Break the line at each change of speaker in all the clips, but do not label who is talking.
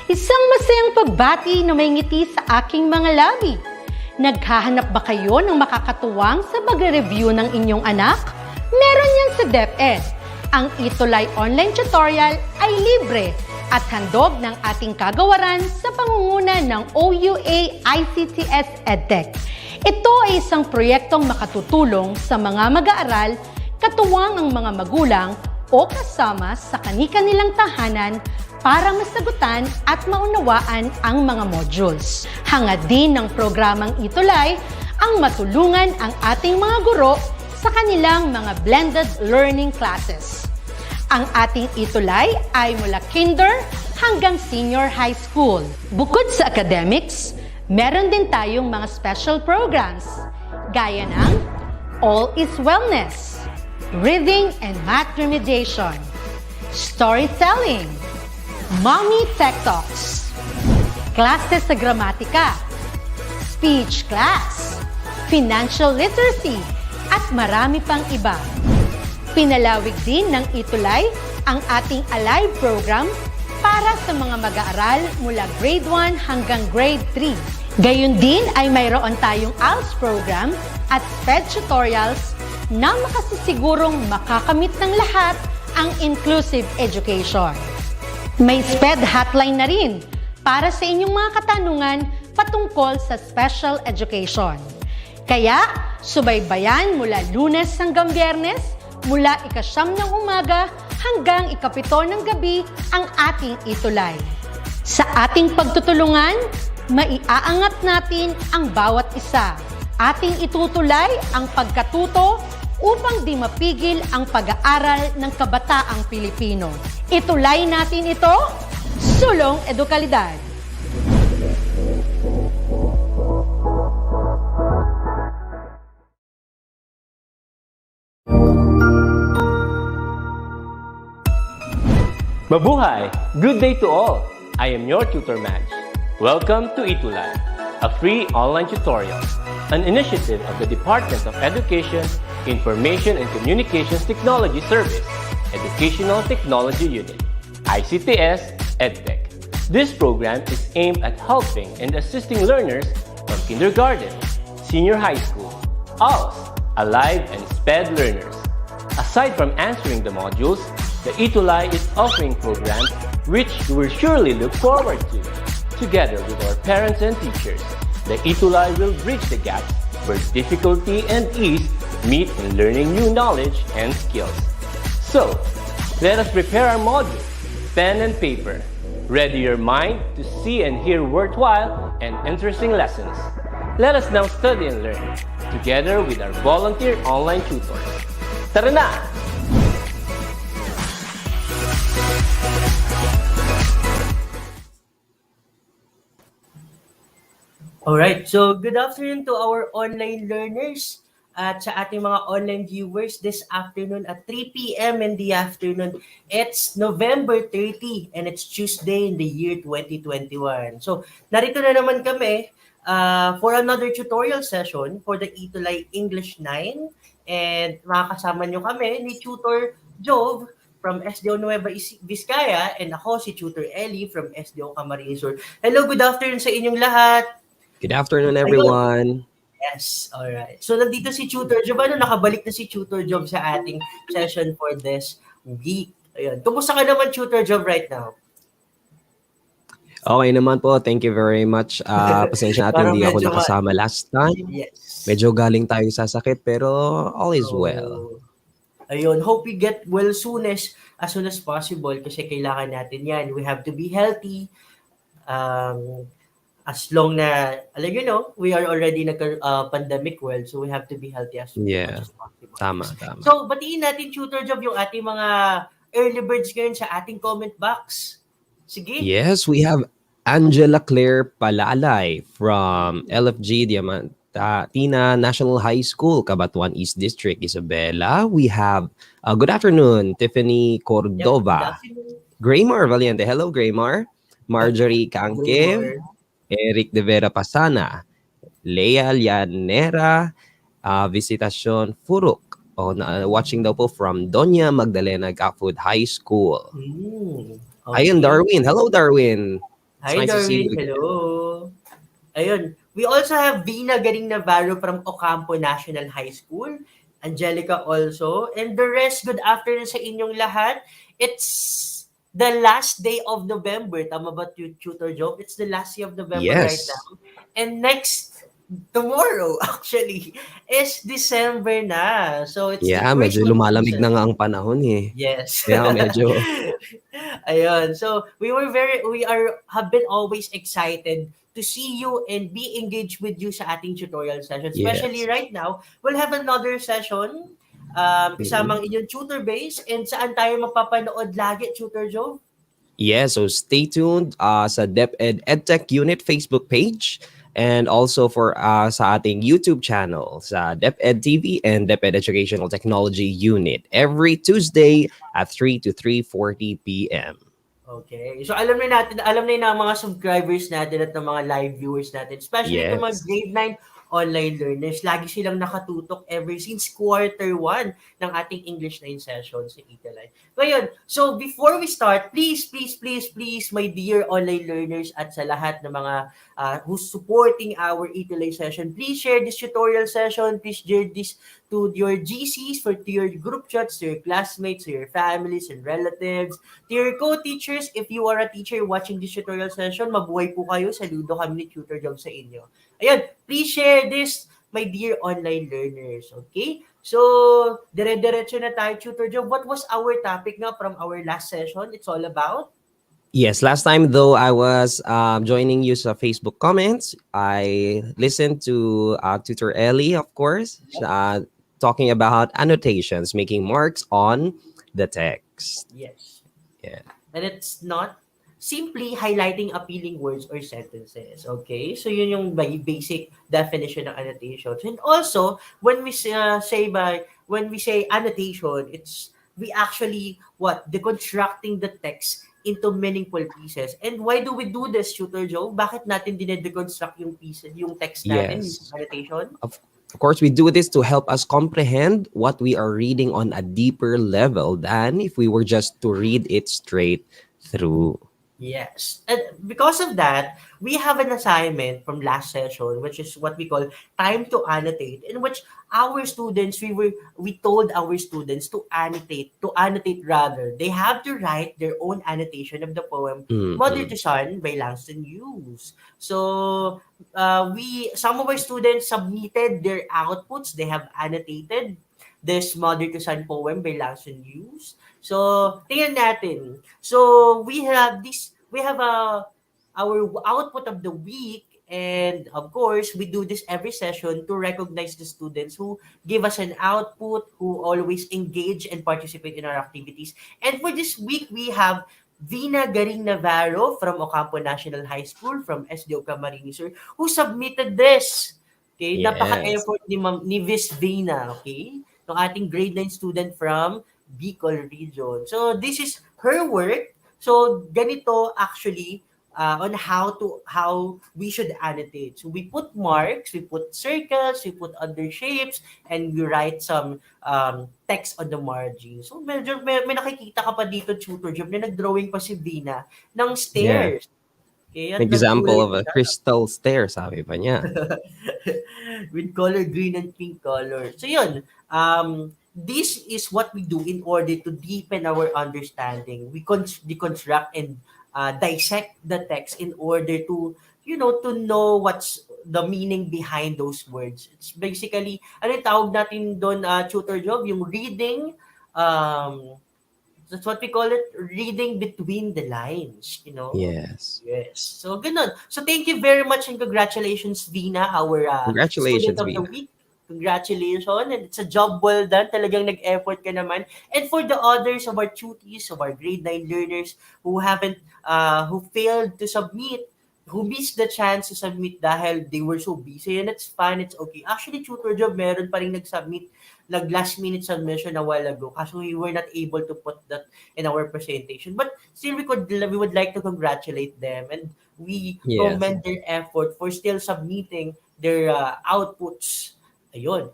Isang masayang pagbati na may ngiti sa aking mga labi. Naghahanap ba kayo ng makakatuwang sa pagre-review ng inyong anak? Meron yan sa DepEd. Ang Itulay online tutorial ay libre at handog ng ating kagawaran sa pangunguna ng OUA ICTS EdTech. Ito ay isang proyektong makatutulong sa mga mag-aaral, katuwang ang mga magulang o kasama sa kani-kanilang tahanan para masagutan at maunawaan ang mga modules. Hangad din ng programang Itulay ang matulungan ang ating mga guro sa kanilang mga blended learning classes. Ang ating Itulay ay mula kinder hanggang senior high school. Bukod sa academics, meron din tayong mga special programs gaya ng All is Wellness, Reading and Math Remediation, Storytelling, Mommy Tech Talks, Classes sa Gramatika, Speech Class, Financial Literacy, at marami pang iba. Pinalawig din ng Itulay ang ating Alive program para sa mga mag-aaral mula grade 1 hanggang grade 3. Gayun din ay mayroon tayong ALS program at SPED tutorials na makasisigurong makakamit ng lahat ang inclusive education. May SPED hotline na rin para sa inyong mga katanungan patungkol sa special education. Kaya, subaybayan mula Lunes hanggang Biyernes, mula 9 ng umaga hanggang 7 ng gabi ang ating Itulay. Sa ating pagtutulungan, maiaangat natin ang bawat isa. Ating itutulay ang pagkatuto upang di mapigil ang pag-aaral ng kabataang Pilipino. Itulay natin ito, sulong edukalidad.
Mabuhay! Good day to all! I am your tutor Madge. Welcome to Itulay, a free online tutorial, an initiative of the Department of Education, Information and Communications Technology Service, Educational Technology Unit, ICTS EdTech. This program is aimed at helping and assisting learners from kindergarten, senior high school, ALS, Alive and SPED learners. Aside from answering the modules, the Itulay is offering programs which you will surely look forward to. Together with our parents and teachers, the Itulay will bridge the gaps where difficulty and ease meet in learning new knowledge and skills. So, let us prepare our module, pen and paper. Ready your mind to see and hear worthwhile and interesting lessons. Let us now study and learn, together with our volunteer online tutors. Tara na!
Alright, so good afternoon to our online learners at sa ating mga online viewers this afternoon at 3 p.m. in the afternoon. It's November 30 and it's Tuesday in the year 2021. So, narito na naman kami for another tutorial session for the Itulay English 9 and makakasama nyo kami ni Tutor Jove from SDO Nueva Vizcaya and ako si Tutor Ellie from SDO Camarines Sur. Hello, good afternoon sa inyong lahat.
Good afternoon, everyone.
Yes, all right. So, nandito si Tutor Job. Nakabalik na si Tutor Job sa ating session for this week. Ayun. Kumusta ka naman, Tutor Job, right now?
Okay naman po. Thank you very much. Pasensya natin, hindi ako nakasama last time.
Yes.
Medyo galing tayo sa sakit, pero all is well.
Ayun. Hope we get well as soon as possible kasi kailangan natin yan. We have to be healthy. As long na, we are already in a pandemic world, so we have to be healthy as much as possible.
Tama.
So, batiin natin, Tutor Job, yung ating mga early birds ngayon sa ating comment box. Sige.
Yes, we have Angela Claire Palalay from LFG Diamantina National High School, Cabanatuan East District, Isabela. We have, good afternoon, Tiffany Cordova. Graymar Valiente. Hello, Graymar. Marjorie Canque. Eric De Vera Pasana, Lea Llanera, Visitacion Furuk, watching daw po from Doña Magdalena Gapfood High School.
Okay.
Ayun, Darwin. Hello, Darwin. It's
Hi,
nice to see
Darwin.
you again.
Hello. Ayun. We also have Vina Garing Navarro from Ocampo National High School. Angelica also. And the rest, good afternoon sa inyong lahat. It's the last day of November. Tama ba, Tutor Joe? It's the last day of November right
Yes.
now. And next, tomorrow, actually, is December na. So, it's the
Yeah, medyo
Christmas
lumalamig
season.
na nga ang panahon eh.
Yes.
Kaya medyo,
Ayun. So, we have been always excited to see you and be engaged with you sa ating tutorial session. Especially
yes.
right now, we'll have another session
Mhm.
kasamang inyong tutor base and saan tayo mapapanood lagi, Tutor Joe?
Yeah, so stay tuned sa DepEd EdTech Unit Facebook page and also for sa ating YouTube channel sa DepEd TV and DepEd Educational Technology Unit every Tuesday at 3 to 3:40 p.m.
Okay. So alam na ng mga subscribers natin at ng mga live viewers natin, especially itong mga
Yes.
grade 9 online learners. Lagi silang nakatutok ever since quarter 1 ng ating English 9 session sa Italy. Ngayon, so before we start, please, my dear online learners at sa lahat ng mga who's supporting our Italy session, please share this tutorial session. Please share this to your GCs, to your group chats, to your classmates, to your families and relatives, to your co-teachers. If you are a teacher watching this tutorial session, mabuhay po kayo. Saludo kami ni Tutor Job sa inyo. Ayun, please share this, my dear online learners. Okay? So, dire-diretso na tayo, Tutor Job. What was our topic nga from our last session? It's all about?
Yes, last time though I was joining you sa Facebook comments. I listened to Tutor Ellie, of course, talking about annotations, making marks on the text.
Yes.
Yeah.
And it's not simply highlighting appealing words or sentences. Okay? So, yun yung basic definition ng annotations. And also, when we when we say annotation, it's we actually deconstructing the text into meaningful pieces. And why do we do this, Tutor Joe? Bakit natin dinedeconstruct yung pieces, yung text natin, yung
Yes.
annotation?
Of course, we do this to help us comprehend what we are reading on a deeper level than if we were just to read it straight through.
Yes. And because of that, we have an assignment from last session, which is what we call time to annotate, in which our students, we told our students to annotate rather. They have to write their own annotation of the poem Mother
Mhm.
to Son by Langston Hughes. So some of our students submitted their outputs. They have annotated this Mother to Son poem by Langston Hughes. So, tingnan natin. So, we have our output of the week, and of course, we do this every session to recognize the students who give us an output, who always engage and participate in our activities. And for this week, we have Vina Garing Navarro from Ocampo National High School from SDO Camarines, Sur, who submitted this. Okay,
Yes.
napaka-effort ni Miss Vina, okay? Ng ating grade 9 student from Bicol region. So this is her work. So ganito actually on how we should annotate. So we put marks, we put circles, we put other shapes, and we write some text on the margin. So medyo may nakikita ka pa dito, Tutor Job, na nag-drawing pa si Vina ng
Yeah.
stairs. Okay,
An
at
example
nagkulay
of
pa
a
siya.
crystal stair, sabi pa niya.
With color green and pink color. So yun, this is what we do in order to deepen our understanding. We deconstruct and dissect the text in order to, to know what's the meaning behind those words. It's basically, ano yung tawag natin doon, Tutor Job? Yung reading, that's what we call it, reading between the lines.
Yes.
Yes. So, ganun. So, thank you very much and congratulations, Vina, our student
Congratulations,
of the
Vina.
week. Congratulations. And it's a job well done. Talagang nag-effort ka naman. And for the others of our tutees, of our grade 9 learners who failed to submit, who missed the chance to submit dahil they were so busy, and it's fine, it's okay. Actually, tutor job, meron pa rin nag-submit, last minute submission a while ago. Kaso we were not able to put that in our presentation. But still, we would like to congratulate them, and we
Yes.
commend their effort for still submitting their outputs. Ayun.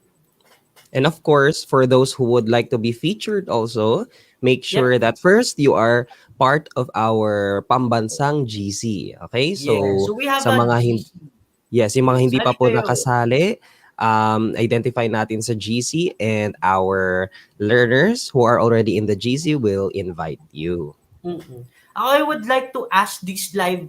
And of course, for those who would like to be featured also, make
Yep.
sure that first you are part of our pambansang GC. Okay?
Yeah.
So
So we have
sa
a
mga
GC.
yes, yung mga
Okay.
hindi pa
Sali
po
kayo.
nakasali, identify natin sa GC, and our learners who are already in the GC will invite you.
Mm-mm. I would like to ask these live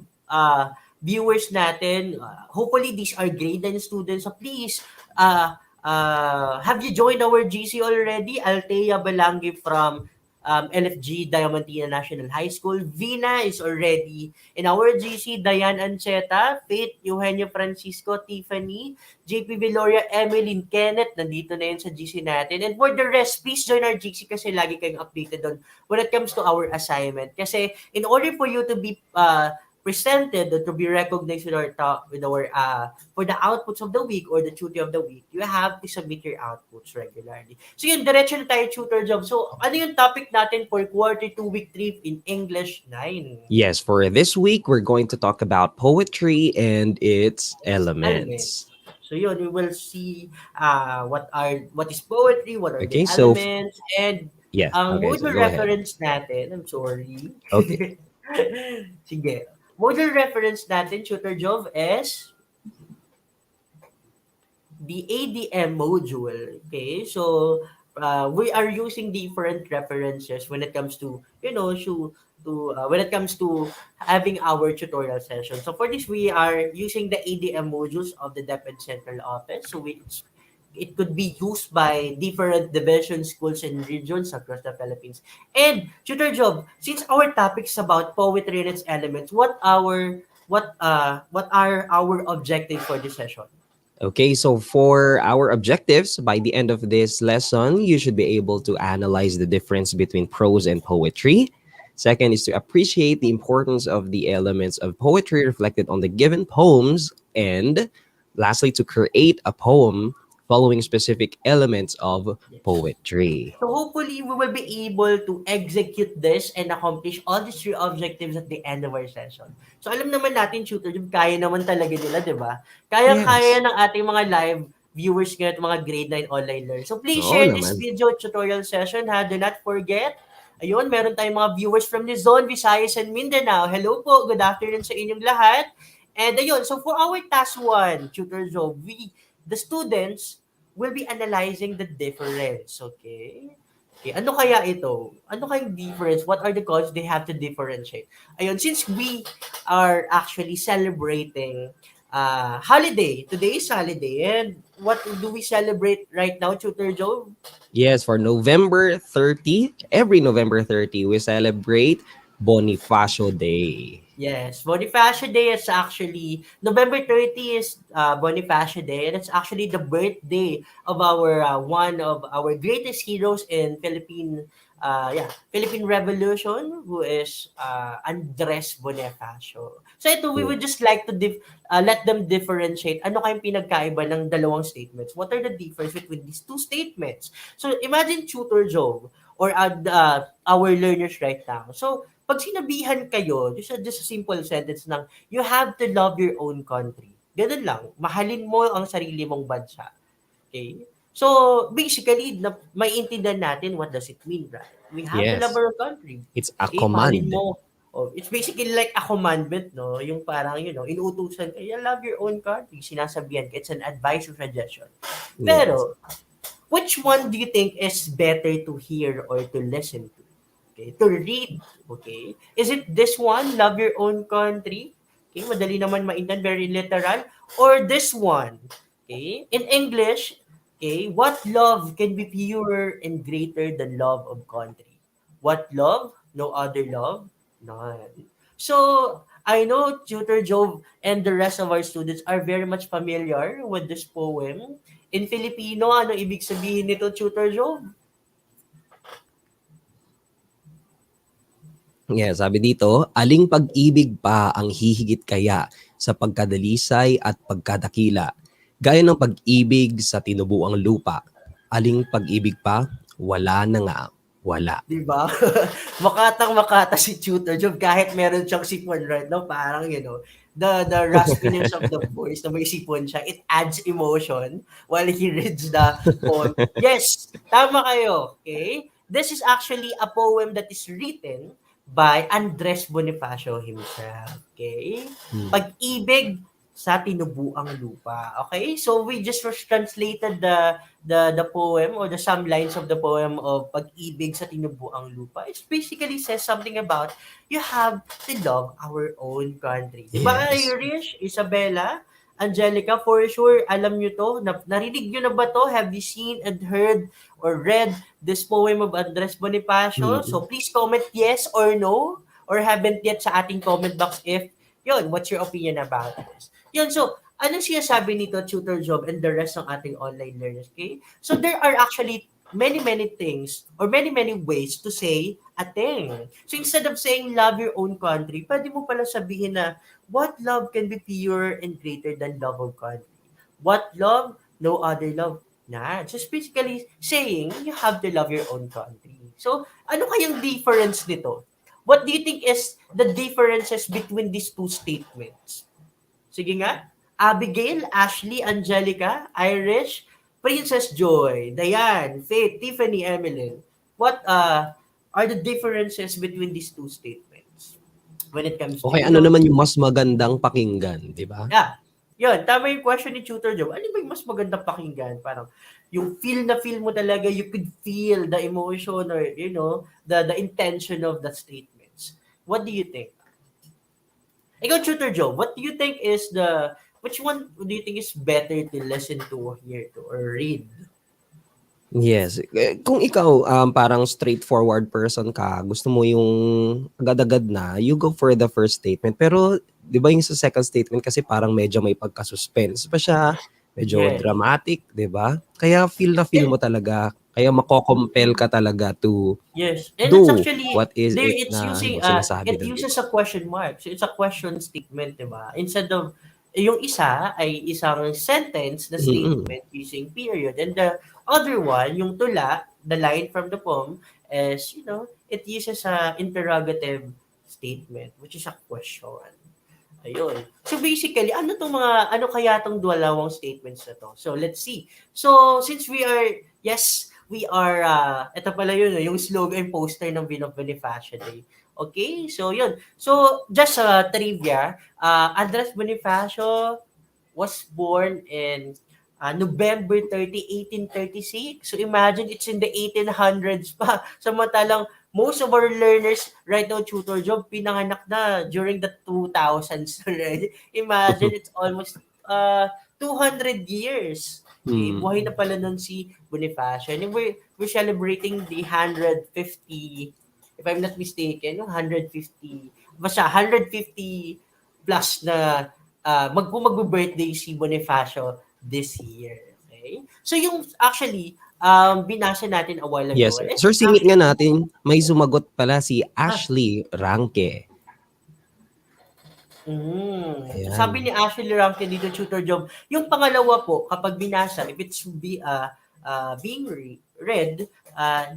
viewers natin, hopefully these are grade 9 students, so please, have you joined our GC already? Althea Balangi from LFG Diamantina National High School. Vina is already in our GC. Diane Ancheta, Faith, Eugenio Francisco, Tiffany, JP Viloria, Emeline, Kenneth, nandito na yun sa GC natin. And for the rest, please join our GC kasi lagi kayong updated on when it comes to our assignment. Kasi in order for you to be presented or to be recognized with our for the outputs of the week or the tutor of the week, you have to submit your outputs regularly. So yun, diretso na tayo tutor job. So ano yung topic natin for quarter 2 week 3 in English 9?
Yes, for this week, we're going to talk about poetry and its
Elements.
elements.
So yun, we will see what is poetry, what are the
Okay, so
elements, and
yes,
ang
okay, so
module
go ahead.
reference natin, I'm sorry.
Okay.
Sige. Module reference natin, Tutor Jove, is the ADM module. Okay, so we are using different references when it comes to when it comes to having our tutorial session. So for this, we are using the ADM modules of the DepEd Central Office. So it could be used by different divisions, schools, and regions across the Philippines. And Tutor Job, since our topic is about poetry and its elements, what are our objectives for this session?
Okay, so for our objectives, by the end of this lesson, you should be able to analyze the difference between prose and poetry. Second is to appreciate the importance of the elements of poetry reflected on the given poems. And lastly, to create a poem following specific elements of poetry.
So hopefully, we will be able to execute this and accomplish all these three objectives at the end of our session. So alam naman natin, Tutor, yung kaya naman talaga nila, di ba? Kaya-kaya
Yes.
ng ating mga live viewers ngayon at mga grade 9 online learners. So please
Oo
share this
naman.
video tutorial session, ha? Do not forget. Ayun, meron tayong mga viewers from Luzon, Visayas, and Mindanao. Hello po, good afternoon sa inyong lahat. And ayun, so for our task 1, Tutor Job, the students will be analyzing the difference, okay? Okay, ano kaya ito? Ano kayang difference? What are the causes they have to differentiate? Ayun, since we are actually celebrating holiday, today is holiday, and what do we celebrate right now, Tutor Joe?
Yes, for November 30, every November 30, we celebrate Bonifacio Day.
Yes, Bonifacio Day is actually, November 30 is Bonifacio Day, and it's actually the birthday of our one of our greatest heroes in Philippine Revolution, who is Andres Bonifacio. So ito, we would just like to let them differentiate ano kayong pinagkaiba ng dalawang statements. What are the difference between these two statements? So imagine Tutor Joe or our learners right now. So pag sinabihan kayo, just a simple sentence ng, you have to love your own country. Ganun lang. Mahalin mo ang sarili mong bansa. Okay? So, basically, maiintindihan natin what does it mean, right? We have to love
Yes,
our country.
it's a
Okay? Mahalin
command.
mo. Oh, it's basically like a commandment, no? Yung parang, inuutusan ka, you love your own country. Sinasabihan ka, it's an advice or suggestion.
Yes.
Pero, which one do you think is better to hear or to listen to? Okay, to read. Okay, is it this one, love your own country? Okay, madali naman maintindihan, very literal. Or this one, okay, in English, okay, what love can be purer and greater than love of country? What love? No other love? None. So, I know Tutor Joe and the rest of our students are very much familiar with this poem. In Filipino, ano ibig sabihin nito, Tutor Joe?
Yeah, sabi dito, aling pag-ibig pa ang hihigit kaya sa pagkadalisay at pagkadakila, gaya ng pag-ibig sa tinubuang lupa. Aling pag-ibig pa, wala na nga, wala.
Di ba? Makatang-makata si Tutor Job kahit meron siyang sipon right now, parang, the raspiness of the voice na may sipon siya, it adds emotion while he reads the poem. Yes, tama kayo. Okay? This is actually a poem that is written by Andres Bonifacio himself. Okay?
Hmm.
Pag-ibig sa tinubuang lupa. Okay? So we just translated the poem or the some lines of the poem of Pag-ibig sa tinubuang lupa. It basically says something about you have to love our own country. Diba,
Yes.
Irish, Isabella, Angelica, for sure, alam nyo to. Narinig nyo na ba to? Have you seen and heard or read this poem of Andres Bonifacio?
Mm.
So please comment yes or no or haven't yet sa ating comment box if yun, what's your opinion about this? Yun, so ano siya sabi nito, Tutor Job and the rest ng ating online learners, okay? So there are actually many things or many ways to say a thing. So instead of saying love your own country, pwede mo pala sabihin na what love can be pure and greater than love of country? What love? No other love. Nah, just basically saying you have to love your own country. So, ano kayang difference nito? What do you think is the differences between these two statements? Sige nga. Abigail, Ashley, Angelica, Irish, Princess Joy, Diane, Faith, Tiffany, Emeline. What are the differences between these two statements when it comes to,
Okay, ano naman yung mas magandang pakinggan, di ba?
yeah. Yun, tama yung question ni Tutor Job. Ano ba yung mas magandang pakinggan? Parang, yung feel na feel mo talaga, you could feel the emotion or, you know, the intention of the statements. What do you think? Ikaw, Tutor Job, what do you think is which one do you think is better to listen to, hear to, or read?
Yes. Kung ikaw parang straightforward person ka, gusto mo yung agad-agad na, you go for the first statement. Pero 'di ba yung sa second statement kasi parang medyo may pagka-suspense pa siya, medyo
Yes.
dramatic, 'di ba? Kaya feel na feel mo talaga, kaya mako-compel ka talaga to
Yes. And it's
do
actually,
what is
there
it
it's
na
using,
sinasabi
it
doon, 'di ba?
uses a question mark. So it's a question statement, di ba? Instead of, yung isa ay isang sentence na
Mm.
statement using period. And the other one, yung tula, the line from the poem, is, you know, it uses a interrogative statement, which is a question. Ayun. So basically, ano kaya tong dalawang statements na to? So let's see. So since we are, ito pala yun, yung slogan poster ng Bonifacio Day. Okay, so yun. So just trivia, Andres Bonifacio was born in November 30, 1836. So imagine it's in the 1800s pa. Samantalang most of our learners right now, Tutor Job, pinanganak na during the 2000s already. Imagine it's almost 200 years. Okay,
Mm.
buhay na pala nun si Bonifacio. And we're celebrating the 150, if I'm not mistaken, yung 150, basta 150 plus na magbo-birthday si Bonifacio this year. Okay? So yung actually, binasa natin a while
Yes,
ago.
sir.
It's
Sir, singit nga
actually,
natin, may sumagot pala si
ah,
Ashley Ranke.
sabi
Ayan.
ni Ashley Rankin dito, Tutor Job, yung pangalawa po, kapag binasa, if it's being read,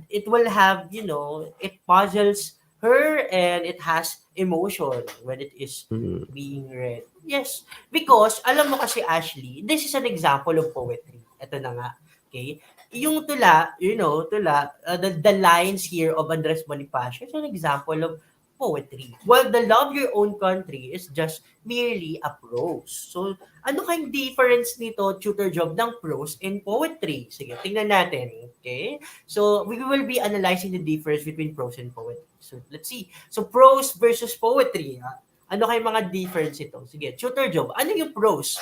it will have, you know, it puzzles her and it has emotion when it is
Mm.
being read. Yes, because, alam mo kasi Ashley, this is an example of poetry. Ito na nga. Okay? Yung tula, you know, the lines here of Andres Bonifacio is an example of poetry. While the love your own country is just merely a prose. So, ano kayong difference nito, Tutor Job, ng prose and poetry? Sige, tingnan natin. Okay? So, we will be analyzing the difference between prose and poetry. So, let's see. So, prose versus poetry. Ano kayong mga difference ito? Sige, Tutor Job, ano yung prose?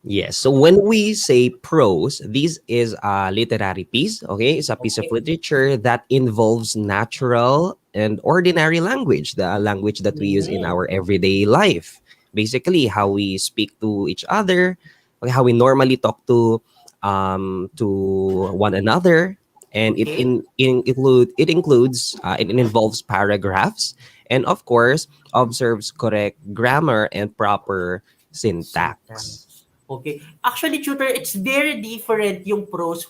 Yes. So when we say prose, this is a literary piece. Okay, it's a piece of
Okay.
literature that involves natural and ordinary language, the language that we use in
Mhm.
our everyday life. Basically, how we speak to each other, okay, how we normally talk to one another, and
Okay.
it includes it involves paragraphs, and of course observes correct grammar and proper syntax.
Syntax. Okay. Actually, Tutor, it's very different yung prose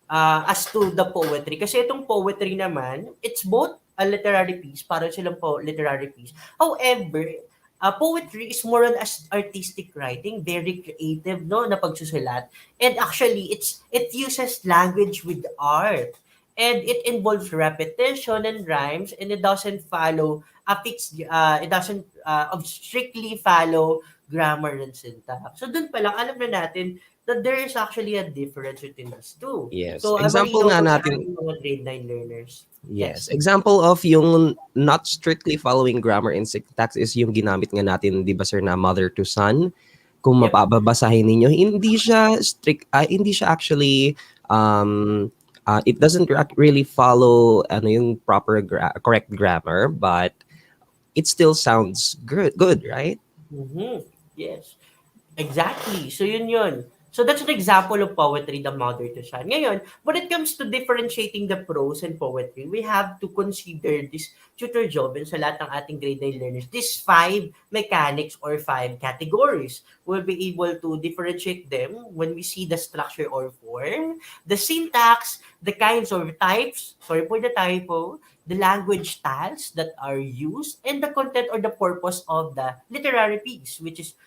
as to the poetry. Kasi itong poetry naman, it's both a literary piece, para silang literary piece. However, poetry is more on as artistic writing, very creative, no, na pagsusulat. And actually, it uses language with art. and it involves repetition and rhymes, and it doesn't follow a fixed, it doesn't strictly follow grammar and syntax. So dun pa lang, alam na natin that there is actually a difference between these two.
Yes.
So,
Example
malinaw
nga
to sa
natin,
ating mga grade 9 learners.
yes.
Yes.
Example of yung not strictly following grammar and syntax is yung ginamit nga natin, di ba sir, na mother to son. Kung
Yep.
mapababasahin ninyo, hindi siya strict, hindi siya actually, it doesn't really follow ano yung proper correct grammar, but it still sounds good, right?
Mm-hmm. Yes. Exactly. So yun. So that's an example of poetry, the mother to son. Ngayon, when it comes to differentiating the prose and poetry, we have to consider this tutor job and sa lahat ng ating grade 9 learners, these 5 mechanics or 5 categories. We'll be able to differentiate them when we see the structure or form, the syntax, the kinds of types, sorry for the typo, the language styles that are used, and the content or the purpose of the literary piece, which is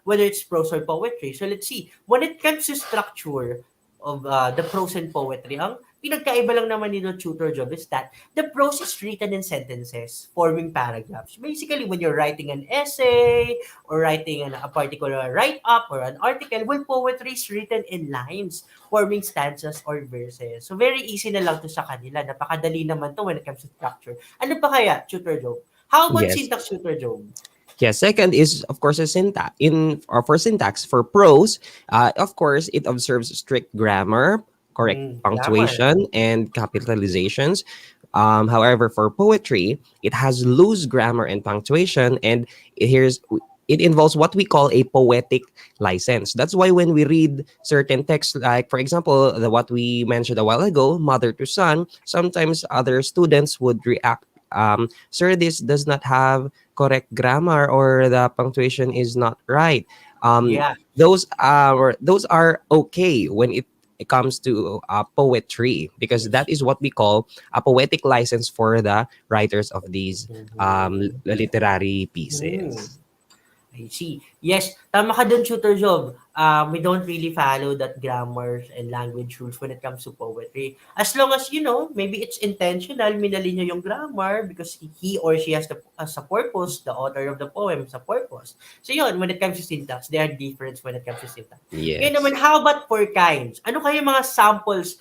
whether it's prose or poetry. So let's see. When it comes to structure of the prose and poetry, ang pinagkaiba lang naman nito tutor job is that the prose is written in sentences, forming paragraphs. Basically, when you're writing an essay or writing a particular write-up or an article, well, poetry is written in lines, forming stanzas or verses. So very easy na lang to sa kanila. Napakadali naman to when it comes to structure. Ano pa kaya, tutor job? How about
Yes.
syntax, tutor job?
Yeah, second is of course a syntax. For syntax for prose, of course it observes strict grammar, correct
Grammar.
punctuation, and capitalizations. However, for poetry, it has loose grammar and punctuation, and it involves what we call a poetic license. That's why when we read certain texts, like for example, what we mentioned a while ago, mother to son, sometimes other students would react, sir, this does not have correct grammar or the punctuation is not right.
Yeah.
Those are okay when it comes to poetry, because that is what we call a poetic license for the writers of these literary
Mm.
pieces.
I see. Yes, tama ka dun, tutor Job. We don't really follow that grammar and language rules when it comes to poetry. As long as, maybe it's intentional, minali niya yung grammar because he or she has a purpose, the author of the poem has a purpose. So yun, when it comes to syntax, there are difference when it comes to syntax. Ngayon naman,
Yes.
how about for kinds? Ano kayo mga samples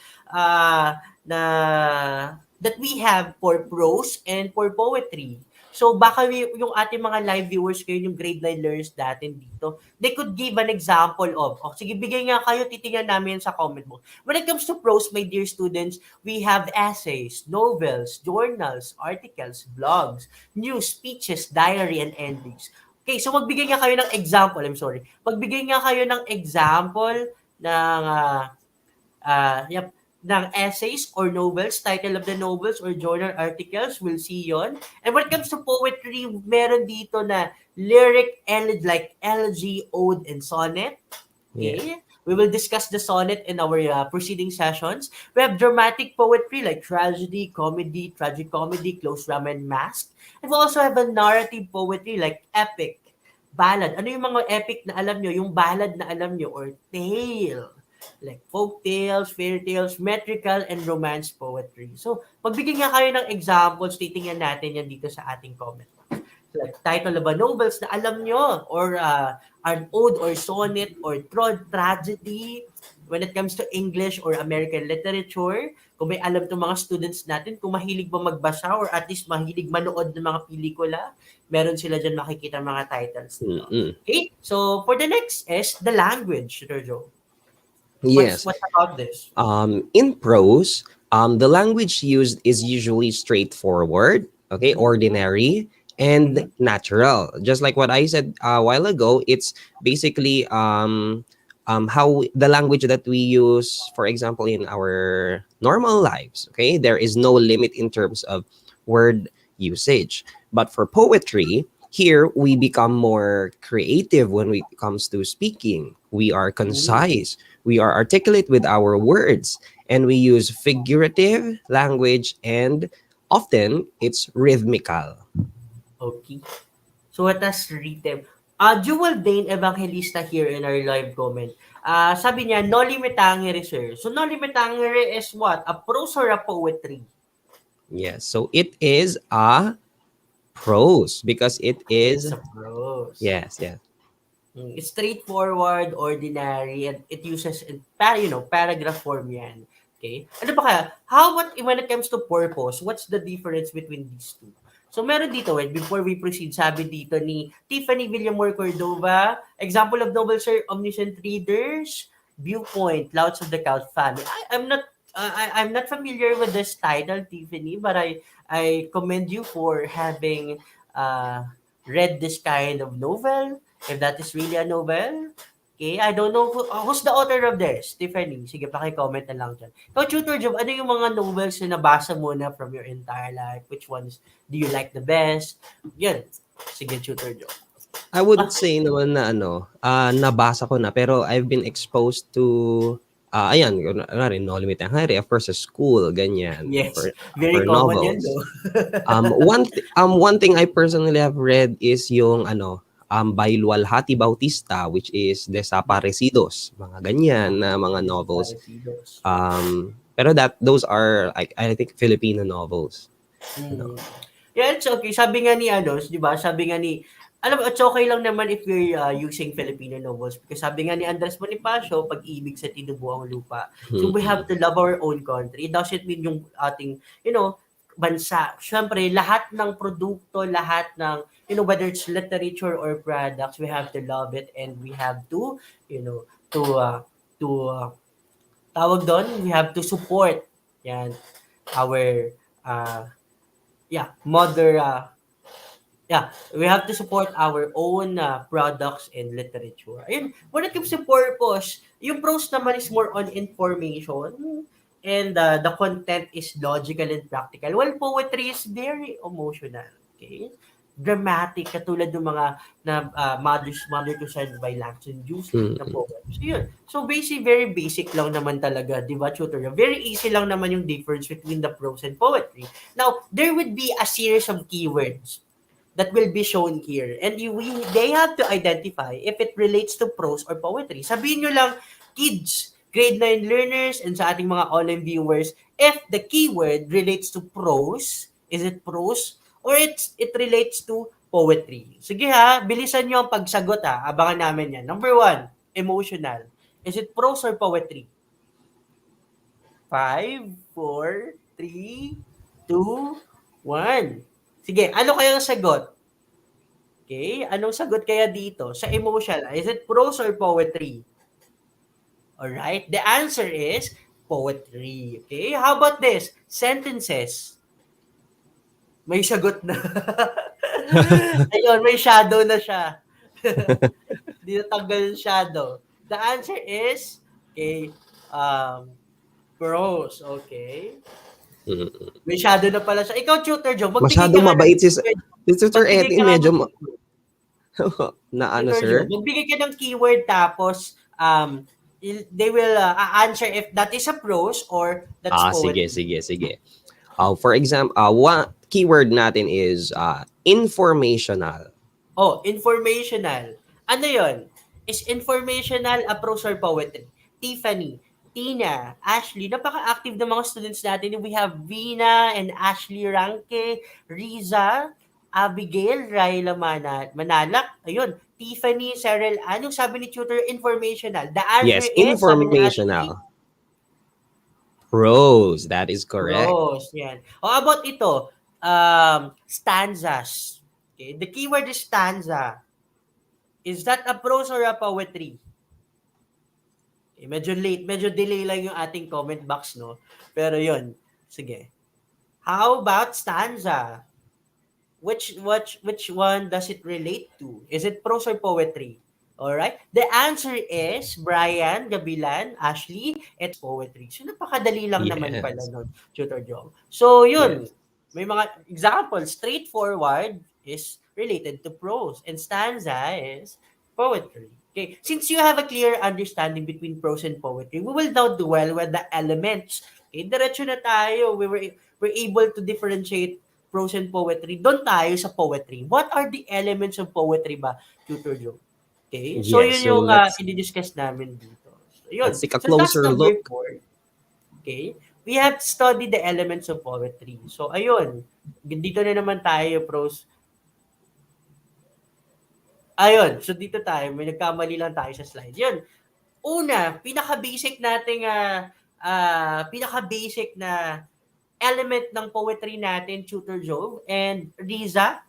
na that we have for prose and for poetry? So baka yung ating mga live viewers kayo, yung grade 9 learners natin dito, they could give an example of, sige, bigay nga kayo, titingnan namin sa comment box. When it comes to prose, my dear students, we have essays, novels, journals, articles, blogs, news, speeches, diary, and endings. Okay, so magbigay nga kayo ng example, Magbigay nga kayo ng example ng ng essays or novels, title of the novels or journal articles, we'll see yon. And when it comes to poetry, meron dito na lyric, like elegy, ode, and sonnet. Okay?
Yeah.
We will discuss the sonnet in our preceding sessions. We have dramatic poetry like tragedy, comedy, tragicomedy, close drama, and masque. And we also have a narrative poetry like epic, ballad. Ano yung mga epic na alam nyo? Yung ballad na alam nyo or tale. Like folk tales, fairy tales, metrical, and romance poetry. So, pagbigyan nga kayo ng examples, titingnan natin yan dito sa ating comment. Like title of a novels na alam nyo, or an ode or sonnet or tragedy when it comes to English or American literature. Kung may alam itong mga students natin, kung mahilig ba magbasa or at least mahilig manood ng mga pelikula, meron sila dyan makikita mga titles nito. Okay? So, for the next is the language, Sergio.
Yes.
What's about this?
In prose, the language used is usually straightforward, okay, ordinary, and natural. Just like what I said a while ago, it's basically how the language that we use, for example, in our normal lives. Okay, there is no limit in terms of word usage. But for poetry, here we become more creative when it comes to speaking. We are concise, we are articulate with our words, and we use figurative language, and often it's rhythmical.
Okay. So let us read them. Jewel Dane Evangelista here in our live comment. Sabi niya, Noli Me Tangere, sir. So, Noli Me Tangere is what? A prose or a poetry?
Yes. So it is a prose because it
It's
is,
a prose.
yes, yes.
It's straightforward, ordinary, and it uses, paragraph form yan. Okay? Ano ba kaya? When it comes to purpose, what's the difference between these two? So, meron dito, before we proceed, sabi dito ni Tiffany Villamor Cordova, example of novel, sir, Omniscient Readers, Viewpoint, Louds of the Couch Family. I'm not familiar with this title, Tiffany, but I commend you for having uh, read this kind of novel. If that is really a novel, okay, I don't know who's the author of this, Tiffany. Sige, paki-comment na lang dyan. Ikaw, Tutor Job, ano yung mga novels na nabasa mo na from your entire life? Which ones do you like the best? Yan. Sige, Tutor Job.
I would say naman na nabasa ko na pero I've been exposed to ayan, kunwari No Limit ang Hari, of course sa school, ganyan,
Yes.
for
Very common yan,
novels.
though.
One thing I personally have read is yung Bailwalhati Bautista, which is Desaparecidos, mga ganyan na mga novels. Pero those are like I think Filipino novels. No.
Yeah, it's okay. Sabi nga ni di ba? Sabi nga ni it's okay lang naman if you're using Filipino novels because sabi nga ni Andres Bonifacio, pag-ibig sa tinubuang lupa. So we have to love our own country. It doesn't mean yung ating, bansa. Siyempre, lahat ng produkto, lahat ng, whether it's literature or products, we have to love it and we have to, tawag doon, we have to support yan, our, we have to support our own products and literature. Ayun, when it comes to purpose, yung prose naman is more on information and the content is logical and practical. While poetry is very emotional, okay? Dramatic, katulad ng mga Mother to Son by Langston Hughes na poem. So yun. So basically, very basic lang naman talaga, di ba, Tutor? Very easy lang naman yung difference between the prose and poetry. Now, there would be a series of keywords that will be shown here. And they have to identify if it relates to prose or poetry. Sabihin nyo lang, kids, grade 9 learners, and sa ating mga online viewers, if the keyword relates to prose, is it prose? Or it relates to poetry. Sige ha, bilisan nyo ang pagsagot ha. Abangan namin yan. Number 1, emotional. Is it prose or poetry? 5, 4, 3, 2, 1. Sige, ano kayang sagot? Okay, anong sagot kaya dito? Sa emotional, is it prose or poetry? Alright, the answer is poetry. Okay, how about this? Sentences. May sagot na. Ayun, may shadow na siya. Hindi natanggal yung shadow. The answer is, prose. Okay. May shadow na pala siya. Ikaw, Tutor Joe,
Masyadong mabait si Tutor Eddie, medyo na ano, sir?
Magbigay ka ng keyword tapos they will answer if that is a prose or that's poetry.
Sige. For example, one keyword natin is informational.
Oh, informational. Ano yon? Is informational a prose or poetry? Tiffany, Tina, Ashley, napaka-active ng mga students natin. We have Vina and Ashley Ranke, Riza, Abigail, Raila Manalak, ayun, Tiffany, Cyril, anong sabi ni Tutor? Informational. The answer
Yes,
is,
informational. Prose, that is correct.
Prose, yan. O about ito, stanzas. Okay, the keyword is stanza. Is that a prose or a poetry? Okay, medyo delay lang yung ating comment box, no? Pero yun, sige. How about stanza? Which one does it relate to? Is it prose or poetry? All right? The answer is Brian, Gabilan, Ashley, it's poetry. So napakadali lang naman pala nun, Tutor Joe. So yun, may mga examples. Straightforward is related to prose and stanza is poetry. Okay, since you have a clear understanding between prose and poetry, we will now dwell with the elements. Okay, diretso na tayo. We're able to differentiate prose and poetry. Doon tayo sa poetry. What are the elements of poetry ba, Tutor Joe? Okay, so yun yung i-discuss namin dito. Yun.
Let's take a
So that's
closer
number
look.
4. Okay? We have studied the elements of poetry. So, ayun. Dito na naman tayo, pros. Ayun. So, dito tayo. May nagkamali lang tayo sa slide. Yun. Una, pinaka-basic na element ng poetry natin, Tutor Jove and Riza.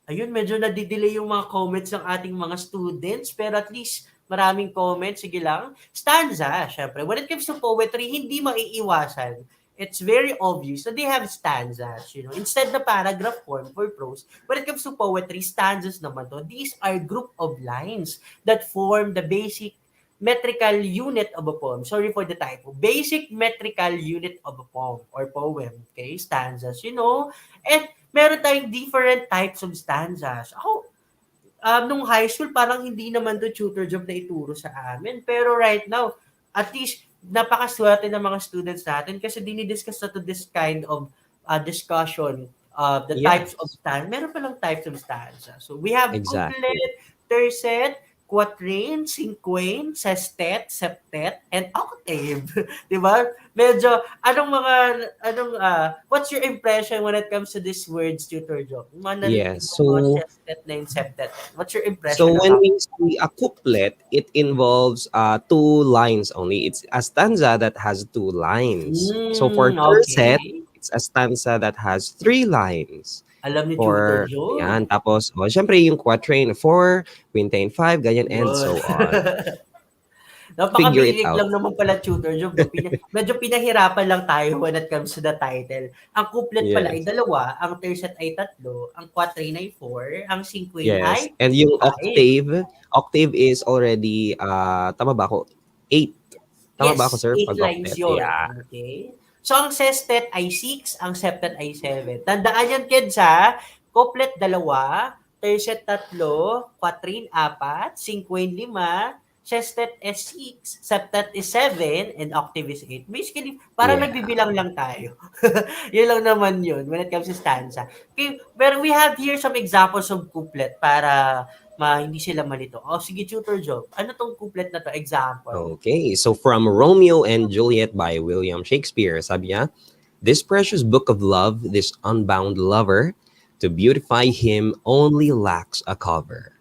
Ayun, medyo nadidelay yung mga comments ng ating mga students, pero at least maraming comments. Sige lang. Stanza, syempre. When it comes to poetry, hindi maiiwasan. It's very obvious that they have stanzas, Instead na paragraph form for prose, when it comes to poetry, stanzas naman to. These are group of lines that form the basic metrical unit of a poem. Sorry for the typo. Basic metrical unit of a poem or poem. Okay? Stanzas, And meron tayong different types of stanzas. Ako, nung high school, parang hindi naman to tutor job na ituro sa amin. Pero right now, at least, napakaswerte ng mga students natin kasi dinidiscuss na to this kind of discussion of the types of
Yes,
stanza. Meron palang types of stanza. So, we have
exactly.
couplet, tercet, quatrain, cinquain, sestet, septet, and octave. Di ba? Medyo, what's your impression when it comes to these words, Tutor Joe? Mga narinig
Yes.
mo mga
So
sestet na yung septet. What's your impression
So when
about
we see a couplet, it involves two lines only. It's a stanza that has two lines. So for tercet,
okay.
it's a stanza that has three lines.
Alam ni Tutor
For
Joe.
yan, tapos syempre yung quatrain 4, quintain 5, ganyan and
Yun.
so on. Figure it
Napaka-basic
out.
lang naman pala, Tutor Job. Medyo pinahirapan lang tayo when it comes to the title. Ang couplet pala ay
Yes.
2, ang tercet ay 3, ang quatrain ay 4, ang cinquain
Yes.
ay
And yung
5.
octave is already tama ba ako? 8. Tama ba ako,
Yes,
sir?
8
Pag
lines
octave.
yun.
Yeah.
Okay? So, ang sestet ay 6, ang septet ay 7. Tandaan yan, kids, ha? Couplet 2, tercet 3, quatrain 4, cinquain 5, sestet is 6, septet is 7, and octave is 8. Basically, parang
Yeah.
nagbibilang lang tayo. Yun lang naman yun when it comes to stanza. Okay, but we have here some examples of couplet para hindi sila malito. Sige, Tutor Joe. Ano tong couplet na to? Example.
Okay, so from Romeo and Juliet by William Shakespeare, sabi niya, this precious book of love, this unbound lover, to beautify him only lacks a cover.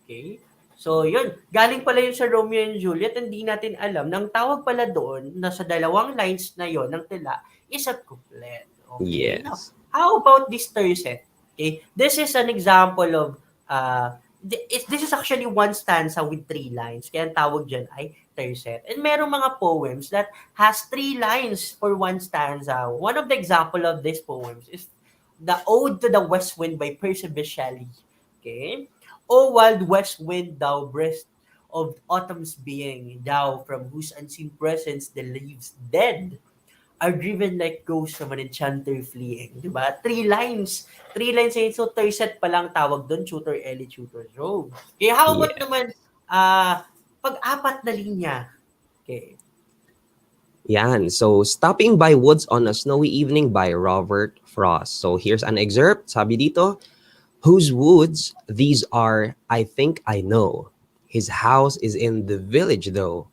Okay? So, yun. Galing pala yun sa Romeo and Juliet. Hindi natin alam. Nang tawag pala doon na sa dalawang lines na yon ng tila is a couplet. Okay? Now,
Yes.
how about this tercet? Okay? This is an example of this is actually one stanza with 3 lines. Kaya ang tawag dyan ay tercet. And merong mga poems that has 3 lines for one stanza. One of the example of these poems is the Ode to the West Wind by Percy Shelley. Okay? O wild west wind, thou breath of autumn's being, thou from whose unseen presence the leaves dead are driven like ghosts from an enchanter fleeing. Diba? 3 lines. 3 lines yun. So, tercet pa lang tawag doon, Tutor Ellie, Tutor Joe. Okay, how about
Yeah.
naman, pag-apat na linya? Okay.
Yan. So, Stopping by Woods on a Snowy Evening by Robert Frost. So, here's an excerpt. Sabi dito, whose woods these are, I think I know. His house is in the village, though.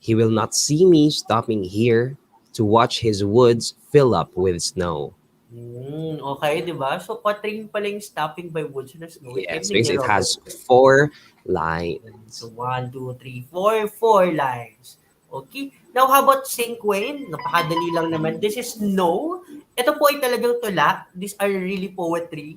He will not see me stopping here to watch his woods fill up with snow.
Okay, di ba? So, quatrain pala yung Stopping by Woods na Snowy
Yes,
Evening
because
ni
it
Robert.
has 4 lines.
So, 1, 2, 3, 4, 4 lines. Okay? Now, how about cinquain? Napakadali lang naman. This is no. Ito po ay talagang tula. These are really poetry.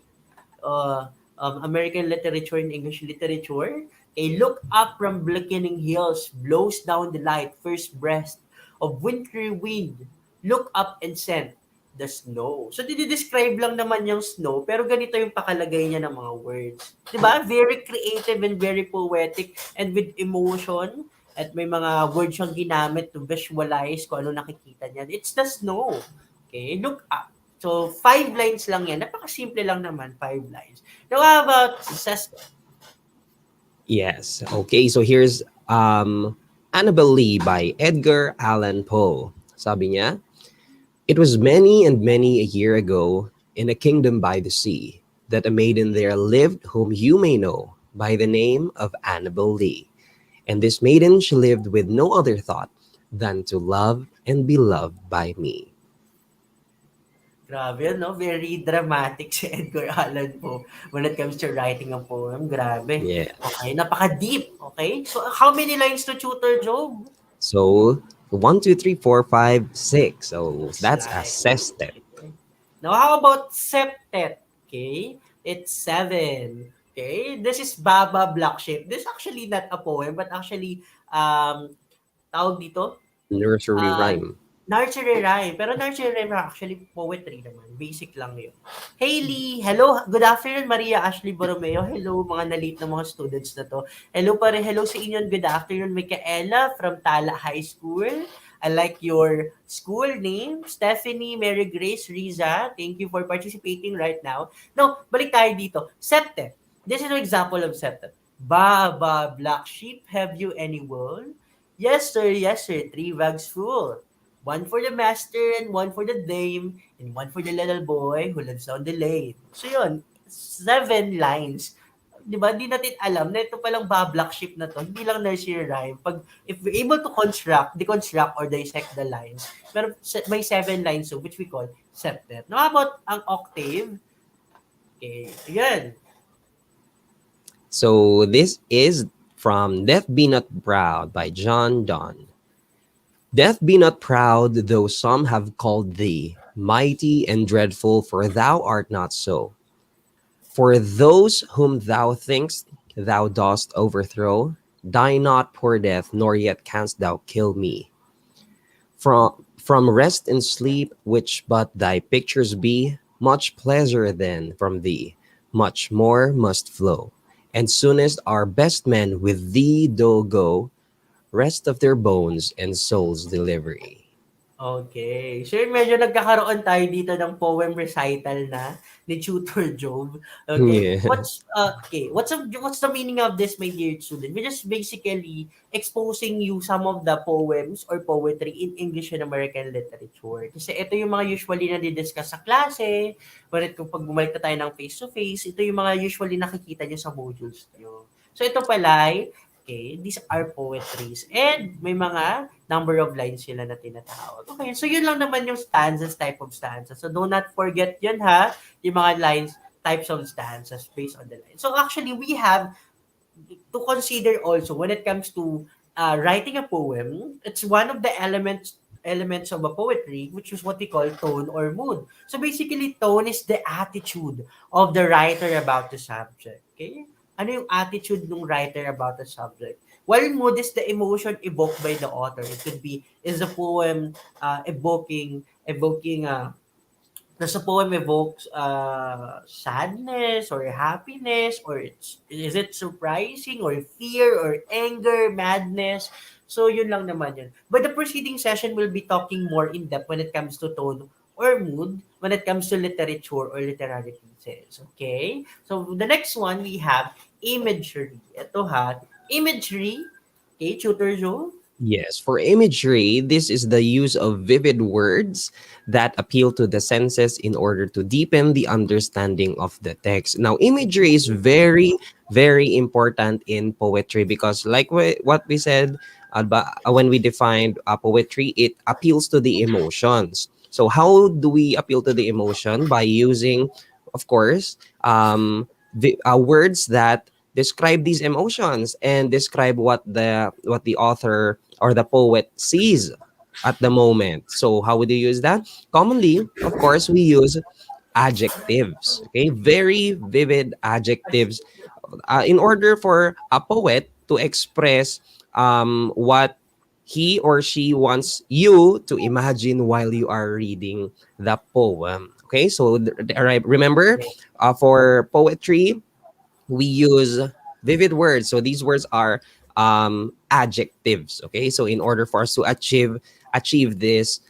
American literature and English literature. A look up from blackening hills, blows down the light, first breath of wintry wind. Look up and scent the snow. So, describe lang naman yung snow, pero ganito yung pakalagay niya ng mga words. Diba? Very creative and very poetic and with emotion. At may mga words siyang ginamit to visualize kung ano nakikita niya. It's the snow. Okay? Look up. So, 5 lines lang yan. Napakasimple lang naman, 5 lines. Now, how about
Yes. Okay, so here's Annabel Lee by Edgar Allan Poe. Sabi niya, it was many and many a year ago in a kingdom by the sea that a maiden there lived whom you may know by the name of Annabel Lee. And this maiden she lived with no other thought than to love and be loved by me.
Grabe, no? Very dramatic si Edgar Allan Poe when it comes to writing a poem. Grabe.
Yeah.
Okay, napaka-deep. Okay? So, how many lines to Tutor Job?
So 1, 2, 3, 4, 5, 6. So
Six
that's a
lines.
sestet.
Okay. Now, how about septet? Okay? It's 7. Okay? This is Baba Black Sheep. This is actually not a poem, but actually, tawag dito,
Nursery
Ah,
rhyme.
nursery rhyme. Pero nursery rhyme actually poetry naman. Basic lang yun. Hailey, hello. Good afternoon, Maria Ashley Borromeo. Hello, mga na-late na mga students na to. Hello pa rin. Hello sa inyo. Good afternoon, Micaela from Tala High School. I like your school name. Stephanie, Mary Grace, Riza. Thank you for participating right now. Now, balik tayo dito. Septet. This is an example of septet. Baba, black sheep, have you any wool? Yes, sir. Yes, sir. 3 bags full. One for the master and one for the dame and one for the little boy who lives on the lane. So yun, 7 lines. Di ba? Di natin alam na ito palang black sheep na to. Hindi lang nursery rhyme. Pag, if we're able to deconstruct or dissect the lines, pero may 7 lines so which we call septet. Now, how about ang octave? Okay, yan.
So this is from Death Be Not Proud by John Donne. Death be not proud, though some have called thee mighty and dreadful, for thou art not so. For those whom thou thinkst thou dost overthrow, die not, poor death, nor yet canst thou kill me. From rest and sleep, which but thy pictures be, much pleasure then from thee, much more must flow. And soonest our best men with thee do go, rest of their bones and souls delivery.
Okay. So yun, medyo nagkakaroon tayo dito ng poem recital na ni Tutor Job. Okay.
Yeah.
What's the meaning of this, my dear student? We're just basically exposing you some of the poems or poetry in English and American literature. Kasi ito yung mga usually na didiscuss sa klase. Kung pag bumalik na tayo ng face-to-face, ito yung mga usually nakikita nyo sa modules nyo. So ito pala ay okay, these are poetries. And may mga number of lines sila na tinatawag. Okay, so yun lang naman yung stanzas, type of stanzas. So do not forget yun ha, yung mga lines, types of stanzas based on the lines. So actually, we have to consider also when it comes to writing a poem, it's one of the elements of a poetry, which is what we call tone or mood. So basically, tone is the attitude of the writer about the subject. Okay? Ano yung attitude ng writer about the subject? While mood is the emotion evoked by the author. It could be, is the poem does the poem evokes sadness or happiness, or is it surprising or fear or anger, madness? So yun lang naman yun. But the preceding session will be talking more in depth when it comes to tone or mood, when it comes to literature or literary pieces. Okay? So the next one we have imagery. Ito ha, imagery. Okay, Tutor Joe?
Yes, for imagery, this is the use of vivid words that appeal to the senses in order to deepen the understanding of the text. Now, imagery is very, very important in poetry because, like what we said when we defined poetry, it appeals to the emotions. So, how do we appeal to the emotion? By using, of course, words that describe these emotions and describe what the author or the poet sees at the moment. So how would you use that? Commonly, of course, we use adjectives. Okay, very vivid adjectives in order for a poet to express what he or she wants you to imagine while you are reading the poem. Okay, so remember, for poetry, we use vivid words. So these words are adjectives. Okay, so in order for us to achieve this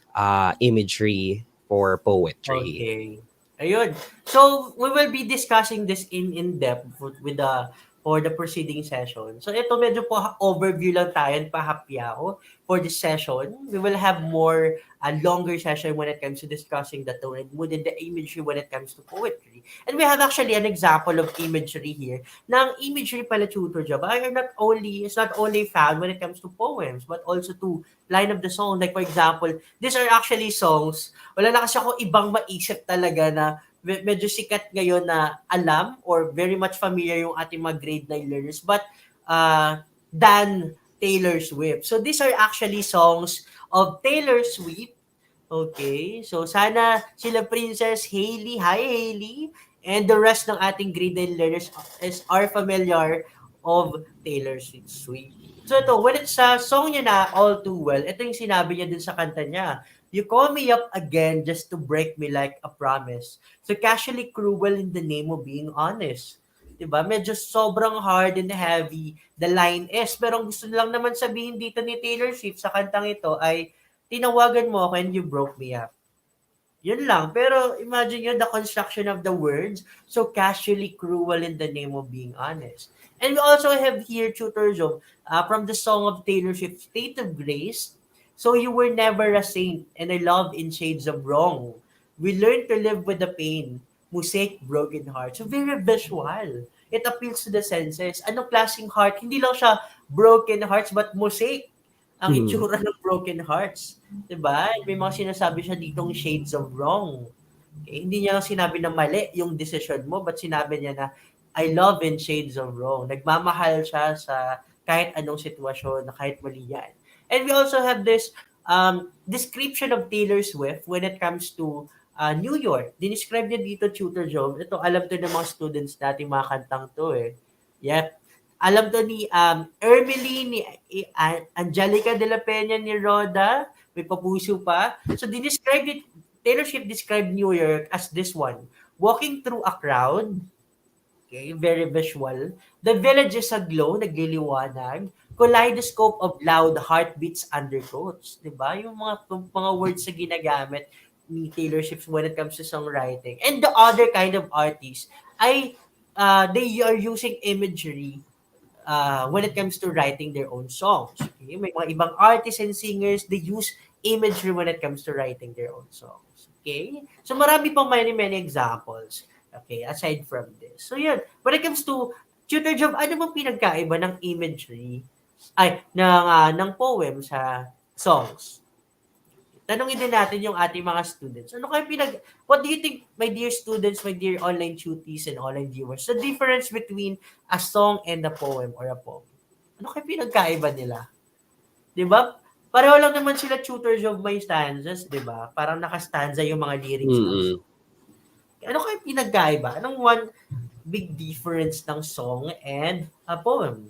imagery for poetry.
Okay. Ayun. So, we will be discussing this in depth with the for the preceding session. So ito medyo po overview lang tayo and pahapya ako for this session. We will have more longer session when it comes to discussing the tone and mood and the imagery when it comes to poetry. And we have actually an example of imagery here. Now, ang imagery pala tutor job is not only found when it comes to poems but also to line of the song. Like for example, these are actually songs. Wala na kasi ako ibang maisip talaga na medyo sikat ngayon na alam or very much familiar yung ating mga grade 9 learners but than Taylor Swift. So these are actually songs of Taylor Swift. Okay, so sana sila Princess Hailey, hi Hailey, and the rest ng ating grade 9 learners are familiar of Taylor Swift. So ito, when it's sa song niya na All Too Well, ito yung sinabi niya dun sa kanta niya. You call me up again just to break me like a promise. So casually cruel in the name of being honest. Diba? Medyo sobrang hard and heavy the line is. Pero ang gusto lang naman sabihin dito ni Taylor Swift sa kantang ito ay tinawagan mo ako and you broke me up. Yun lang. Pero imagine yun, the construction of the words, so casually cruel in the name of being honest. And we also have here Tutor Job from the song of Taylor Swift, State of Grace. So you were never a saint, and I love in shades of wrong. We learned to live with the pain, mosaic broken heart. So very visual. It appeals to the senses. Anong klaseng heart? Hindi lang siya broken hearts, but mosaic ang itsura ng broken hearts. Diba? May mga sinasabi siya ditong shades of wrong. Okay? Hindi niya lang sinabi na mali yung decision mo, but sinabi niya na, I love in shades of wrong. Nagmamahal siya sa kahit anong sitwasyon, na kahit mali yan. And we also have this description of Taylor Swift when it comes to New York. Dinescribe niya dito, Tutor Job. Ito, alam to ng mga students natin, mga kantang to eh. Yep. Alam to ni Ermely, ni Angelica de la Peña, ni Roda. May papuso pa. So, Taylor Swift described New York as this one. Walking through a crowd. Okay, very visual. The village is aglow, nagliliwanag. Kaleidoscope of loud heartbeats undertones. Diba? Yung mga words na ginagamit ni Taylor Swift when it comes to songwriting. And the other kind of artists ay they are using imagery when it comes to writing their own songs. Okay? May mga ibang artists and singers, they use imagery when it comes to writing their own songs. Okay? So marami pang many examples. Okay, aside from this. So yun, when it comes to Tutor Job, ano bang pinagkaiba ng imagery ng poem sa songs? Tanungin din natin yung ating mga students. What do you think, my dear students, my dear online tutees and online viewers, the difference between a song and a poem or a poem? Ano kayo pinagkaiba nila? Diba? Pareho lang naman sila Tutor Job may stanzas, diba? Parang nakastanza yung mga lyrics. Ano kayo pinagkaiba? Anong one big difference ng song and a poem?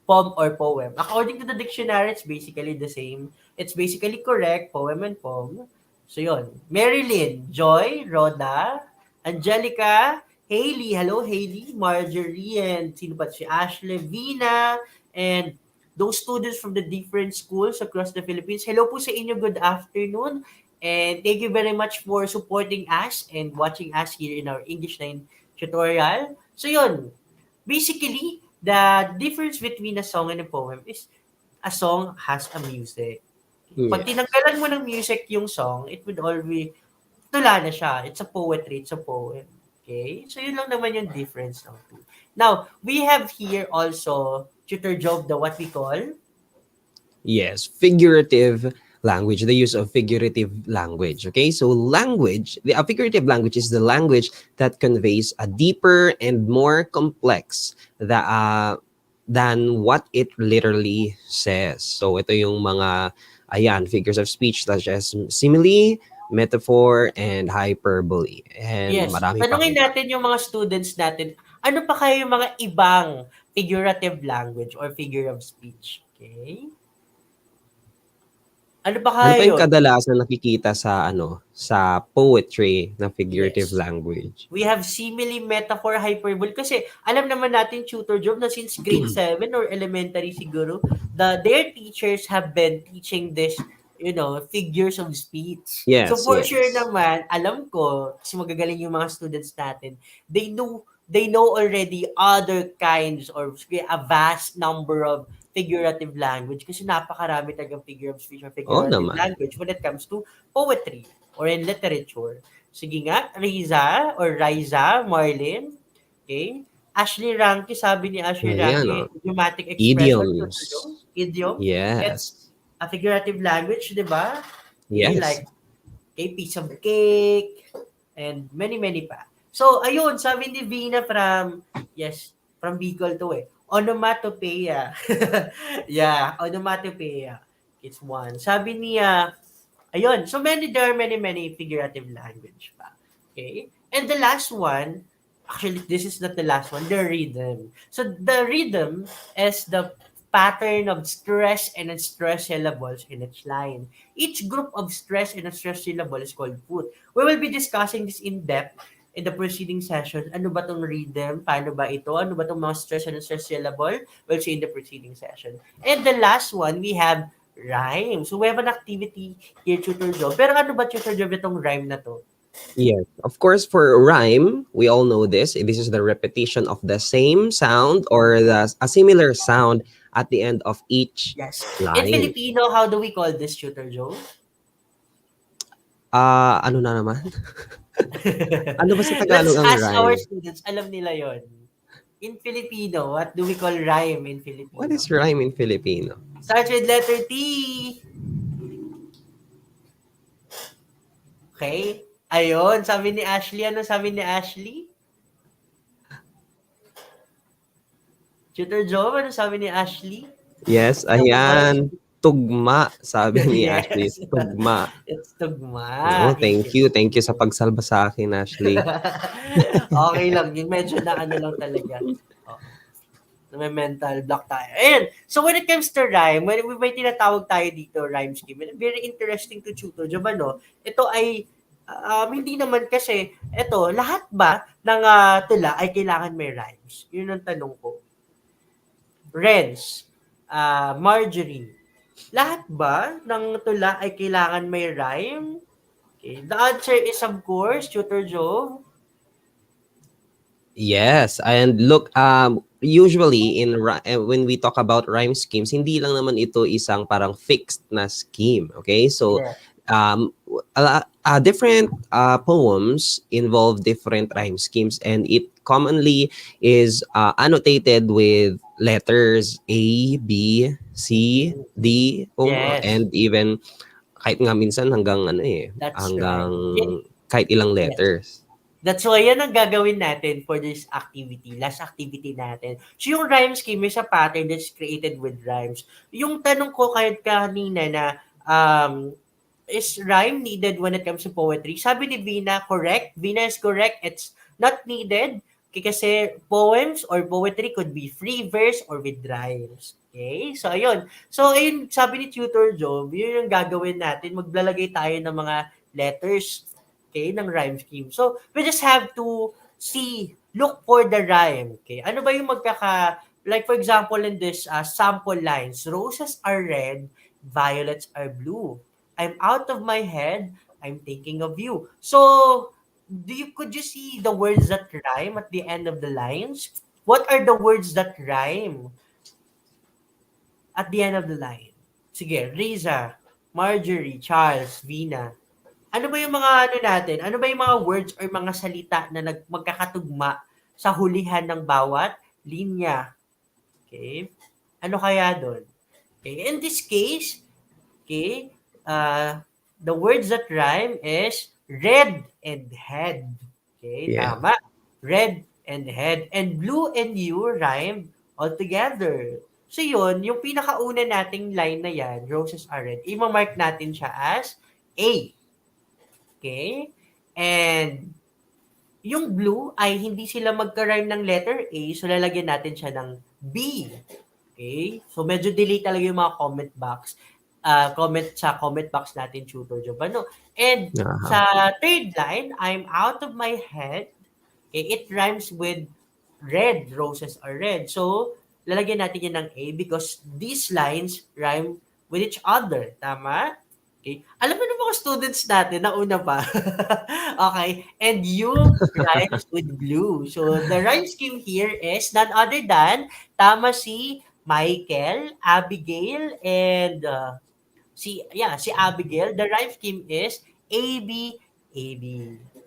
Poem or poem. According to the dictionary, it's basically the same. It's basically correct, poem and poem. So yun. Marilyn, Joy, Rhoda, Angelica, Hailey, hello Hailey, Marjorie, and sino pa si Ashley, Vina, and those students from the different schools across the Philippines. Hello po sa inyo, good afternoon. And thank you very much for supporting us and watching us here in our English 9 tutorial. So yun, basically, the difference between a song and a poem is a song has a music. Pag tinanggalan mo ng music yung song, it would always, tula na siya. It's a poetry, it's a poem. Okay? So yun lang naman yung difference ng two. Now, we have here also, Tutor Job, the what we call?
Yes, figurative language, the use of figurative language. Okay, so a figurative language is the language that conveys a deeper and more complex than what it literally says. So ito yung mga figures of speech such as simile, metaphor, and hyperbole. And
yes,
marami
tanungin natin yung mga students natin, ano pa kayo yung mga ibang figurative language or figure of speech? Okay? Ano pa
yung kadalasan nakikita sa sa poetry na figurative language?
We have simile, metaphor, hyperbole. Kasi alam naman natin, Tutor Job, na since grade 7 or elementary siguro, their teachers have been teaching this, figures of speech.
Yes,
so for sure naman, alam ko, kasi magagaling yung mga students natin, they know they know already other kinds or a vast number of figurative language kasi napakarami talagang figure of speech or
Oo
figurative
naman.
language when it comes to poetry or in literature. Sige nga, Riza or Riza, Marlin. Okay? Ashley Ranky, sabi ni Ashley
Ayan,
Ranky,
oh.
idiomatic expression,
Idioms.
idiom,
Yes.
it's a figurative language, di ba? Okay,
Yes.
like a piece of cake, and many, many pa. So, ayun, sabi ni Vina from Bicol to eh. Onomatopoeia. Yeah, onomatopoeia. It's one. Sabi niya, ayun, so there are many, many figurative language pa. Okay? And the last one, actually, this is not the last one, the rhythm. So, the rhythm is the pattern of stress and unstressed syllables in each line. Each group of stress and unstressed syllable is called foot. We will be discussing this in depth in the preceding session. Ano ba tong rhythm? Paano ba ito? Ano ba tong mga stress and unstressed syllable? We'll see in the preceding session. And the last one, we have rhyme. So we have an activity here, Tutor Job. Pero ano ba, Tutor Job, itong rhyme na to?
Yes. Of course, for rhyme, we all know this. This is the repetition of the same sound or a similar sound at the end of each
Yes. In
line.
Filipino, how do we call this, Tutor Joe?
Ano na naman? Ano ba sa Tagalog
Let's
ang
ask our
rhyme?
students. Alam nila yon. In Filipino, what do we call rhyme in
What
Filipino?
is rhyme in Filipino?
Starts with letter T. Okay? Ayun, sabi ni Ashley. Ano sabi ni Ashley? Tutor Joe, ano sabi ni Ashley?
Yes,
Ano po ba?
ayan. Tugma, sabi ni Ashley.
Yes.
Tugma.
It's tugma.
No, thank you. Thank you sa pagsalba sa akin, Ashley.
Okay lang. Yung medyo na ano lang talaga. Oh, may mental block tayo. Ayan. So when it comes to rhyme, when may tinatawag tayo dito, rhyme scheme, very interesting to tutor. Diba, no? Ito ay, hindi naman kasi, ito, lahat ba ng tula ay kailangan may rhymes? Yun ang tanong ko. Renz, Marjorie, lahat ba ng tula ay kailangan may rhyme? Okay. The answer is of course, Tutor Joe.
Yes, and look, usually when we talk about rhyme schemes, hindi lang naman ito isang parang fixed na scheme. Okay, so
Yeah.
different poems involve different rhyme schemes, and it commonly is annotated with letters A, B, C, D,
Yes,
and even kahit nga minsan hanggang
that's right.
hanggang
Yeah.
kahit ilang
Yes.
letters.
That's why yan ang gagawin natin for this activity, last activity natin. So yung rhyme scheme is a pattern that's created with rhymes. Yung tanong ko kahit kanina na is rhyme needed when it comes to poetry? Sabi ni Vina, correct. Vina is correct. It's not needed kasi poems or poetry could be free verse or with rhymes. Okay? So, ayun. So, ayun, sabi ni Tutor Job, yun yung gagawin natin. Maglalagay tayo ng mga letters, okay, ng rhyme scheme. So, we just have to look for the rhyme. Okay? Ano ba yung like for example in this sample lines, roses are red, violets are blue. I'm out of my head, I'm thinking of you. So, could you see the words that rhyme at the end of the lines? What are the words that rhyme at the end of the line? Sige, Riza, Marjorie, Charles, Vina. Ano ba yung mga natin? Ano ba yung mga words or mga salita na magkakatugma sa hulihan ng bawat linya? Okay? Ano kaya doon? Okay, in this case, okay, the words that rhyme is red and head. Okay,
Yeah.
tama. Red and head. And blue and you rhyme all together. So yun, yung pinakauna nating line na yan, roses are red, i-mark natin siya as A. Okay? And yung blue ay hindi sila magka-rhyme ng letter A, so lalagyan natin siya ng B. Okay? So medyo delay talaga yung mga comment box. Comment box natin, Tutor Job. Ano? And
Aha.
sa third line, I'm out of my head. Okay, it rhymes with red, roses are red. So, lalagyan natin yan ng A because these lines rhyme with each other. Tama? Okay? Alam mo ng mga students natin, nauna pa. Okay? And you rhymes with blue. So, the rhyme scheme here is none other than tama si Michael, Abigail, and si Abigail. The rhyme scheme is AB, AB.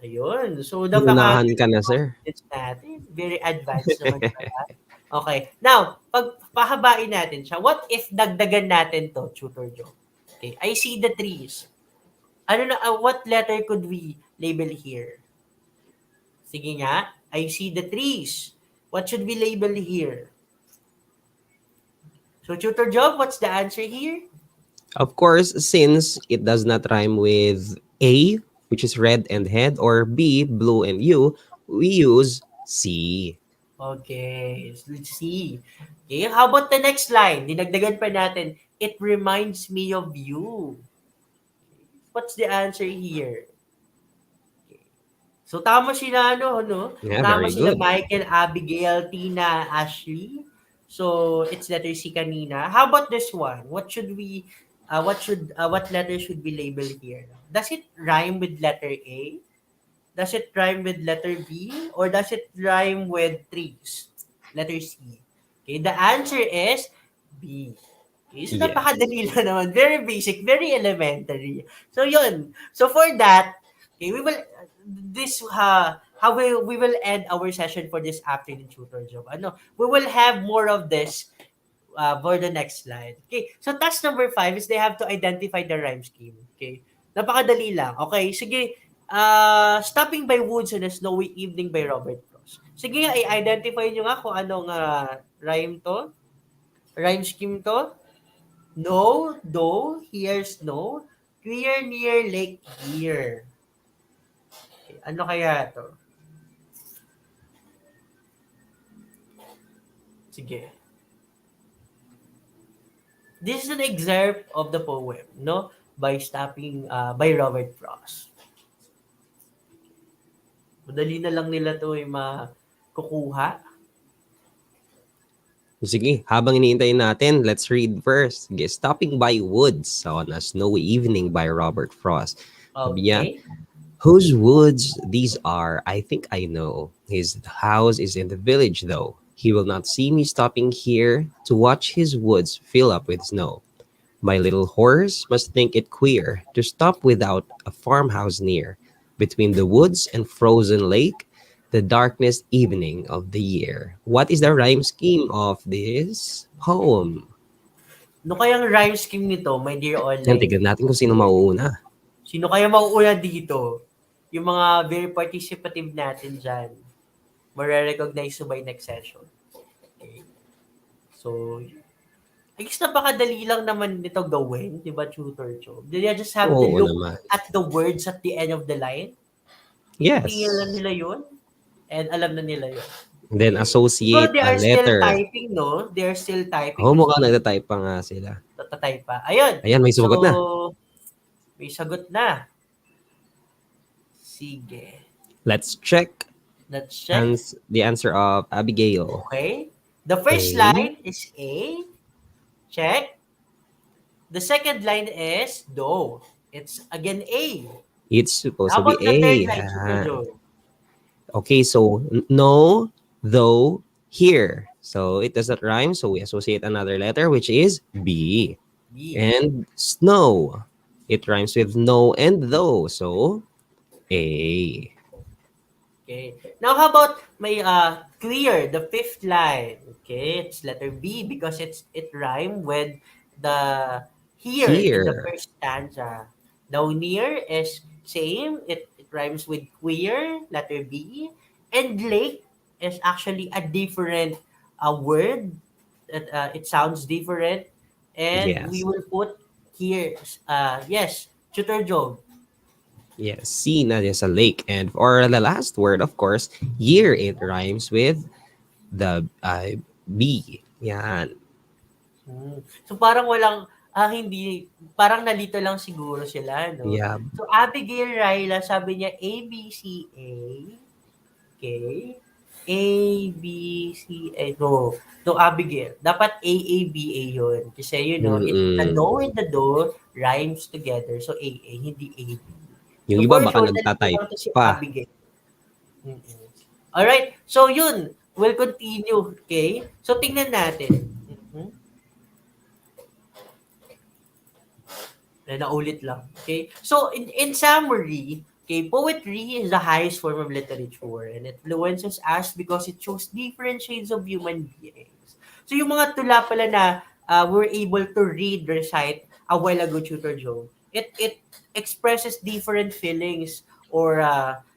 Ayun. So,
Inunahan
napakagaling
ka na,
ng mga
sir.
students natin. Very advanced naman pala. Okay. Now, pag pahabain natin siya, what if dagdagan natin to, Tutor Joe? Okay. I see the trees. What letter could we label here? Sige nga. I see the trees. What should we label here? So, Tutor Joe, what's the answer here?
Of course, since it does not rhyme with A, which is red and head, or B, blue and U, we use C.
Okay, so let's see. Okay, how about the next line? Dinagdagan pa natin. It reminds me of you. What's the answer here? So tama sila
Yeah,
Tama
very
sila
good.
Michael, Abigail, Tina, Ashley. So it's letter C kanina. How about this one? What letter should we label here? Does it rhyme with letter A? Does it rhyme with letter B? Or does it rhyme with trees? Letter C. Okay, the answer is B. Okay, so
Yes.
napakadali lang naman. Very basic, very elementary. So yun. So for that, okay, we will this how we will end our session for this afternoon tutor job. We will have more of this for the next slide. Okay, so task number 5 is they have to identify the rhyme scheme. Okay, napakadali lang. Okay, sige. Stopping by Woods on a Snowy Evening by Robert Frost. Sige nga, i-identify nyo nga kung anong rhyme to. Rhyme scheme to. No, do, here, snow. Queer, near, lake, here. Okay, ano kaya to? Sige. This is an excerpt of the poem, no? By Robert Frost. Madali na lang nila to makukuha.
Sige, habang iniintay natin, let's read first. Okay, Stopping by Woods on a Snowy Evening by Robert Frost. Sabi niya,
Okay.
whose woods these are, I think I know. His house is in the village, though. He will not see me stopping here to watch his woods fill up with snow. My little horse must think it queer to stop without a farmhouse near. Between the woods and frozen lake, the darkness evening of the year. What is the rhyme scheme of this poem?
No kayang rhyme scheme nito, my dear
Yan,
online?
tignan natin kung sino mauuna.
Sino kaya mauuna dito? Yung mga very participative natin dyan. Mare-recognize by next session. Okay. So, I guess napakadali lang naman nito gawin, di ba, Tutor Joe? They just have to
Oo
look
naman.
at the words at the end of the line. Titingnan lang
Yes.
nila yun. And alam na nila yun.
Then
So,
associate
they
a
are still
letter.
typing, no? They are still typing
Oh, mukhang
kasi
nagtatype pa nga sila.
tatatay pa. Ayun.
Ayan, may sumagot na.
So, may sagot na. Sige.
Let's check
Let's check.
the answer of Abigail.
Okay. The first
A.
line is A. Check. The second line is do. It's again A.
It's supposed
How
to be
about
A.
the third line, Tutor
Yan.
Joe?
Okay, so no, though, here. So it doesn't rhyme, so we associate another letter, which is B.
B.
And snow. It rhymes with no and though, so A.
Okay. Now, how about may clear, the fifth line? Okay, it's letter B because it rhyme with the here in the
Here.
first stanza. Now, near is same. It rhymes with queer, letter B. And lake is actually a different word. It sounds different. And we
Yes.
will put here, yes, Tutor Job.
Yes, C na is a lake. And for the last word, of course, year, it rhymes with the B. Yan.
So parang hindi, parang nalito lang siguro sila, no?
Yeah.
So Abigail Ryla, sabi niya A, B, C, A. Okay. A, B, C, A. No. No, Abigail. Dapat A, A, B, A yun. Kasi, the
Mm.
no and the do rhymes together. So, A, A, hindi A, B.
Yung
So,
iba
for
baka
sure, nalito
nagta-type
lang to si
pa.
Abigail. Mm-mm. Alright. So, yun. We'll continue. Okay? So, tingnan natin. Mhm. Naulit lang. Okay? So, in summary, okay, poetry is the highest form of literature and it influences us because it shows different shades of human beings. So, yung mga tula pala na we're able to read, recite a while ago, Tutor Joe, it expresses different feelings or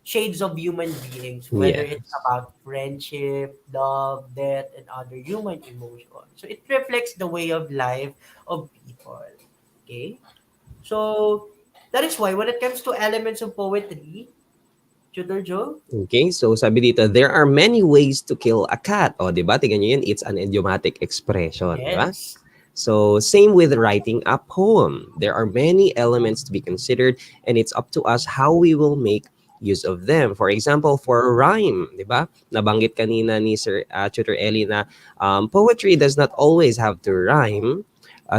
shades of human beings, whether it's
Yes.
about friendship, love, death, and other human emotions. So, it reflects the way of life of people. Okay? So that is why when it comes to elements of poetry, Tutor Joe,
Okay, so sabi dito, there are many ways to kill a cat. O, di ba? Tingnan nyo yun, it's an idiomatic expression, di ba?
yes.
So, same with writing a poem. There are many elements to be considered and it's up to us how we will make use of them. For example, for a rhyme, di ba? Nabanggit kanina ni Sir Tutor Ellie na poetry does not always have to rhyme.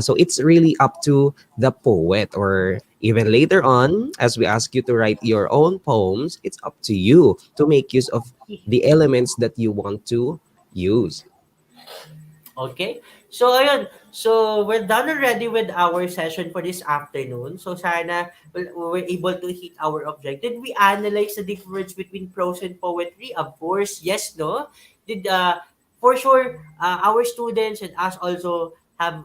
So, it's really up to the poet or even later on, as we ask you to write your own poems, it's up to you to make use of the elements that you want to use.
Okay. So ayun. So we're done already with our session for this afternoon. So sana we're able to hit our objective. Did we analyze the difference between prose and poetry? Of course, yes, no. Did for sure our students and us also have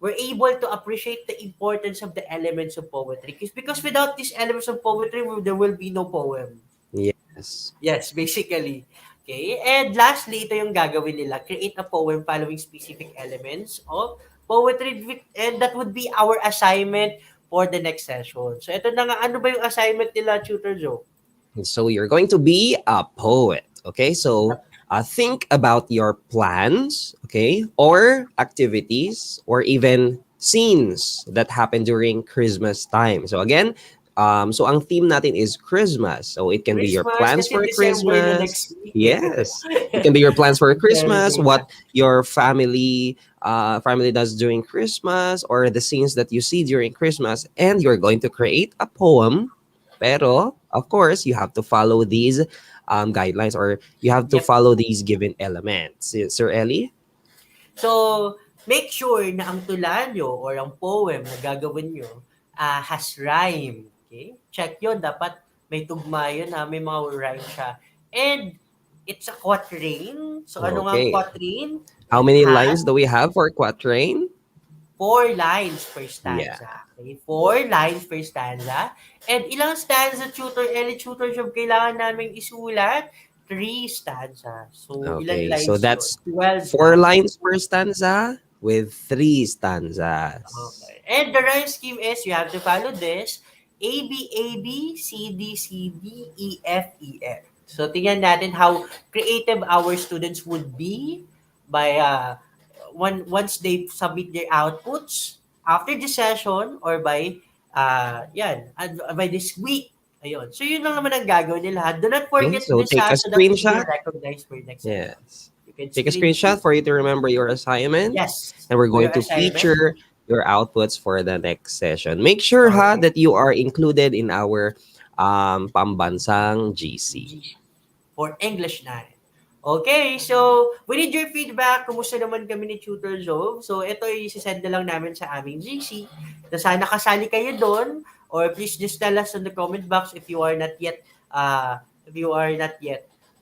we're able to appreciate the importance of the elements of poetry. Because without these elements of poetry, there will be no poem.
Yes.
Yes, basically. Okay. And lastly, ito yung gagawin nila. Create a poem following specific elements of poetry. And that would be our assignment for the next session. So ito na nga, ano ba yung assignment nila, Tutor Joe?
So you're going to be a poet. Okay, so think about your plans, okay, or activities, or even scenes that happen during Christmas time. So again, so ang theme natin is Christmas. So it can be your
Christmas,
plans
kasi
for
December na next
Christmas.
week.
Yes, it can be your plans for Christmas,
December na.
what your family does during Christmas, or the scenes that you see during Christmas, and you're going to create a poem. Pero, of course, you have to follow these guidelines or you have to
Yep.
follow these given elements. Sir Ellie?
So, make sure na ang tula nyo or ang poem na gagawin nyo has rhyme. Okay? Check yun. Dapat may tugma yun na may mga rhyme siya. And it's a quatrain. So, ano nga ang
Okay.
quatrain?
How
It
many
has
lines do we have for quatrain?
4 lines per
Yeah.
stanza. Okay? 4 lines per stanza. And ilang stanza, Tutor Ellie, Tutor Job, kailangan namin isulat? 3 stanzas. So, ilang
Okay. So
lines yun?
that's
12
4
lines.
lines per stanza with 3 stanzas.
Okay. And the rhyme scheme is you have to follow this. A, B, A, B, C, D, C, D, E, F, E, F. So, tingnan natin how creative our students would be by once they submit their outputs after the session or by by this week. Ayun. So, yun lang naman ang gagawin nila. Do not
Okay.
forget
So
this
take a
so that you'll be
screenshot.
recognized for next session.
Yes.
You can
Take a screenshot for you to remember your assignment.
Yes.
And we're
For
going
your
to
assignment.
feature your outputs for the next session. Make sure
Okay.
that you are included in our pambansang GC.
For English 9. Okay, so we need your feedback. Kumusta naman kami ni Tutor Joe? So ito ay isisend na lang namin sa aming GC. Na sana kasali kayo doon or please just tell us in the comment box if you are not yet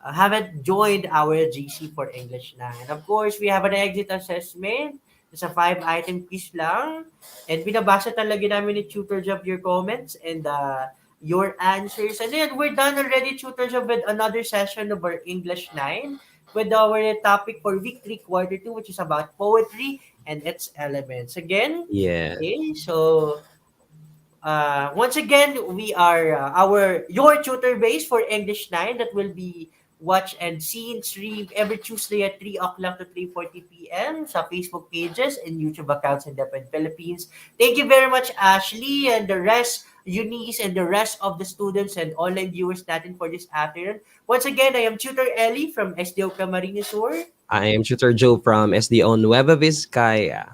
haven't joined our GC for English 9. Of course, we have an exit assessment. It's a 5-item quiz lang. And binabasa talaga namin ni Tutor Job your comments and your answers. And then we're done already, Tutor Job, with another session of our English 9 with our topic for week 3, quarter 2, which is about poetry and its elements. Again,
Yeah.
okay, so once again, we are your tutor base for English 9 that will be watch and see stream every Tuesday at 3 o'clock to 3:40 p.m. sa Facebook pages and YouTube accounts in the Philippines. Thank you very much, Ashley, and the rest Eunice, and the rest of the students and online viewers natin for this afternoon. Once again, I am Tutor Ellie from SDO Camarines Sur.
I am Tutor Joe from SDO Nueva Vizcaya.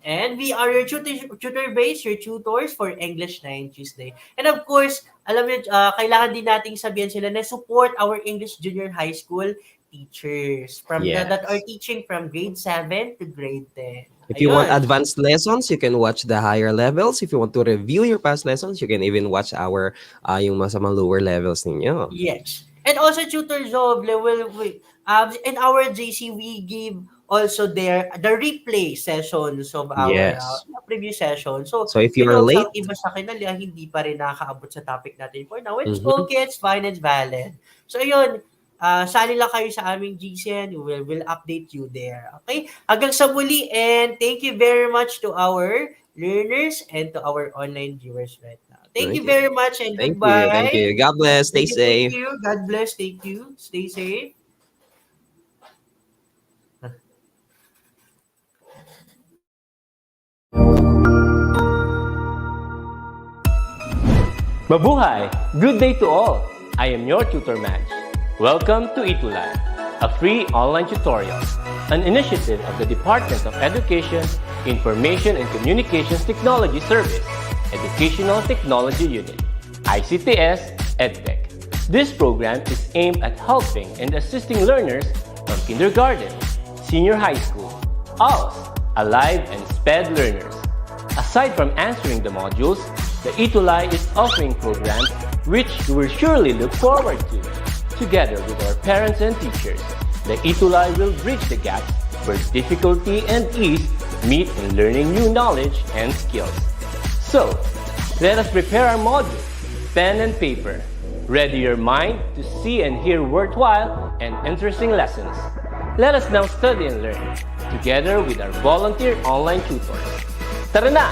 And we are your tutor base, your tutors for English 9 Tuesday. And of course, alam niyo, kailangan din nating sabihan sila na support our English Junior High School teachers that are teaching from grade 7 to grade 10.
If you want advanced lessons, you can watch the higher levels. If you want to review your past lessons, you can even watch our yung mga lower levels ninyo.
Yes. And also, Tutor Job, in our JC, we give also the replay sessions of our previous session. So
if you're late,
sa iba sa kanila, hindi pa rin nakakaabot sa topic natin for now. It's okay, it's fine, it's valid. So yun, sali lang kayo sa aming GCN. We'll update you there. Okay? Hanggang sa muli, and thank you very much to our learners and to our online viewers right now. Thank you very much, and goodbye.
Thank you. God bless. Stay safe.
Thank you. God bless. Thank you. Stay safe.
Mabuhay! Good day to all! I am your tutor Madge. Welcome to Itulay, a free online tutorial, an initiative of the Department of Education, Information and Communications Technology Service, Educational Technology Unit, ICTS EdTech. This program is aimed at helping and assisting learners from kindergarten, senior high school, ALS, Alive and SPED learners. Aside from answering the modules, the Itulay is offering programs which you will surely look forward to. Together with our parents and teachers, the Itulay will bridge the gap where difficulty and ease meet in learning new knowledge and skills. So, let us prepare our module, pen and paper. Ready your mind to see and hear worthwhile and interesting lessons. Let us now study and learn, together with our volunteer online tutors. Tara na!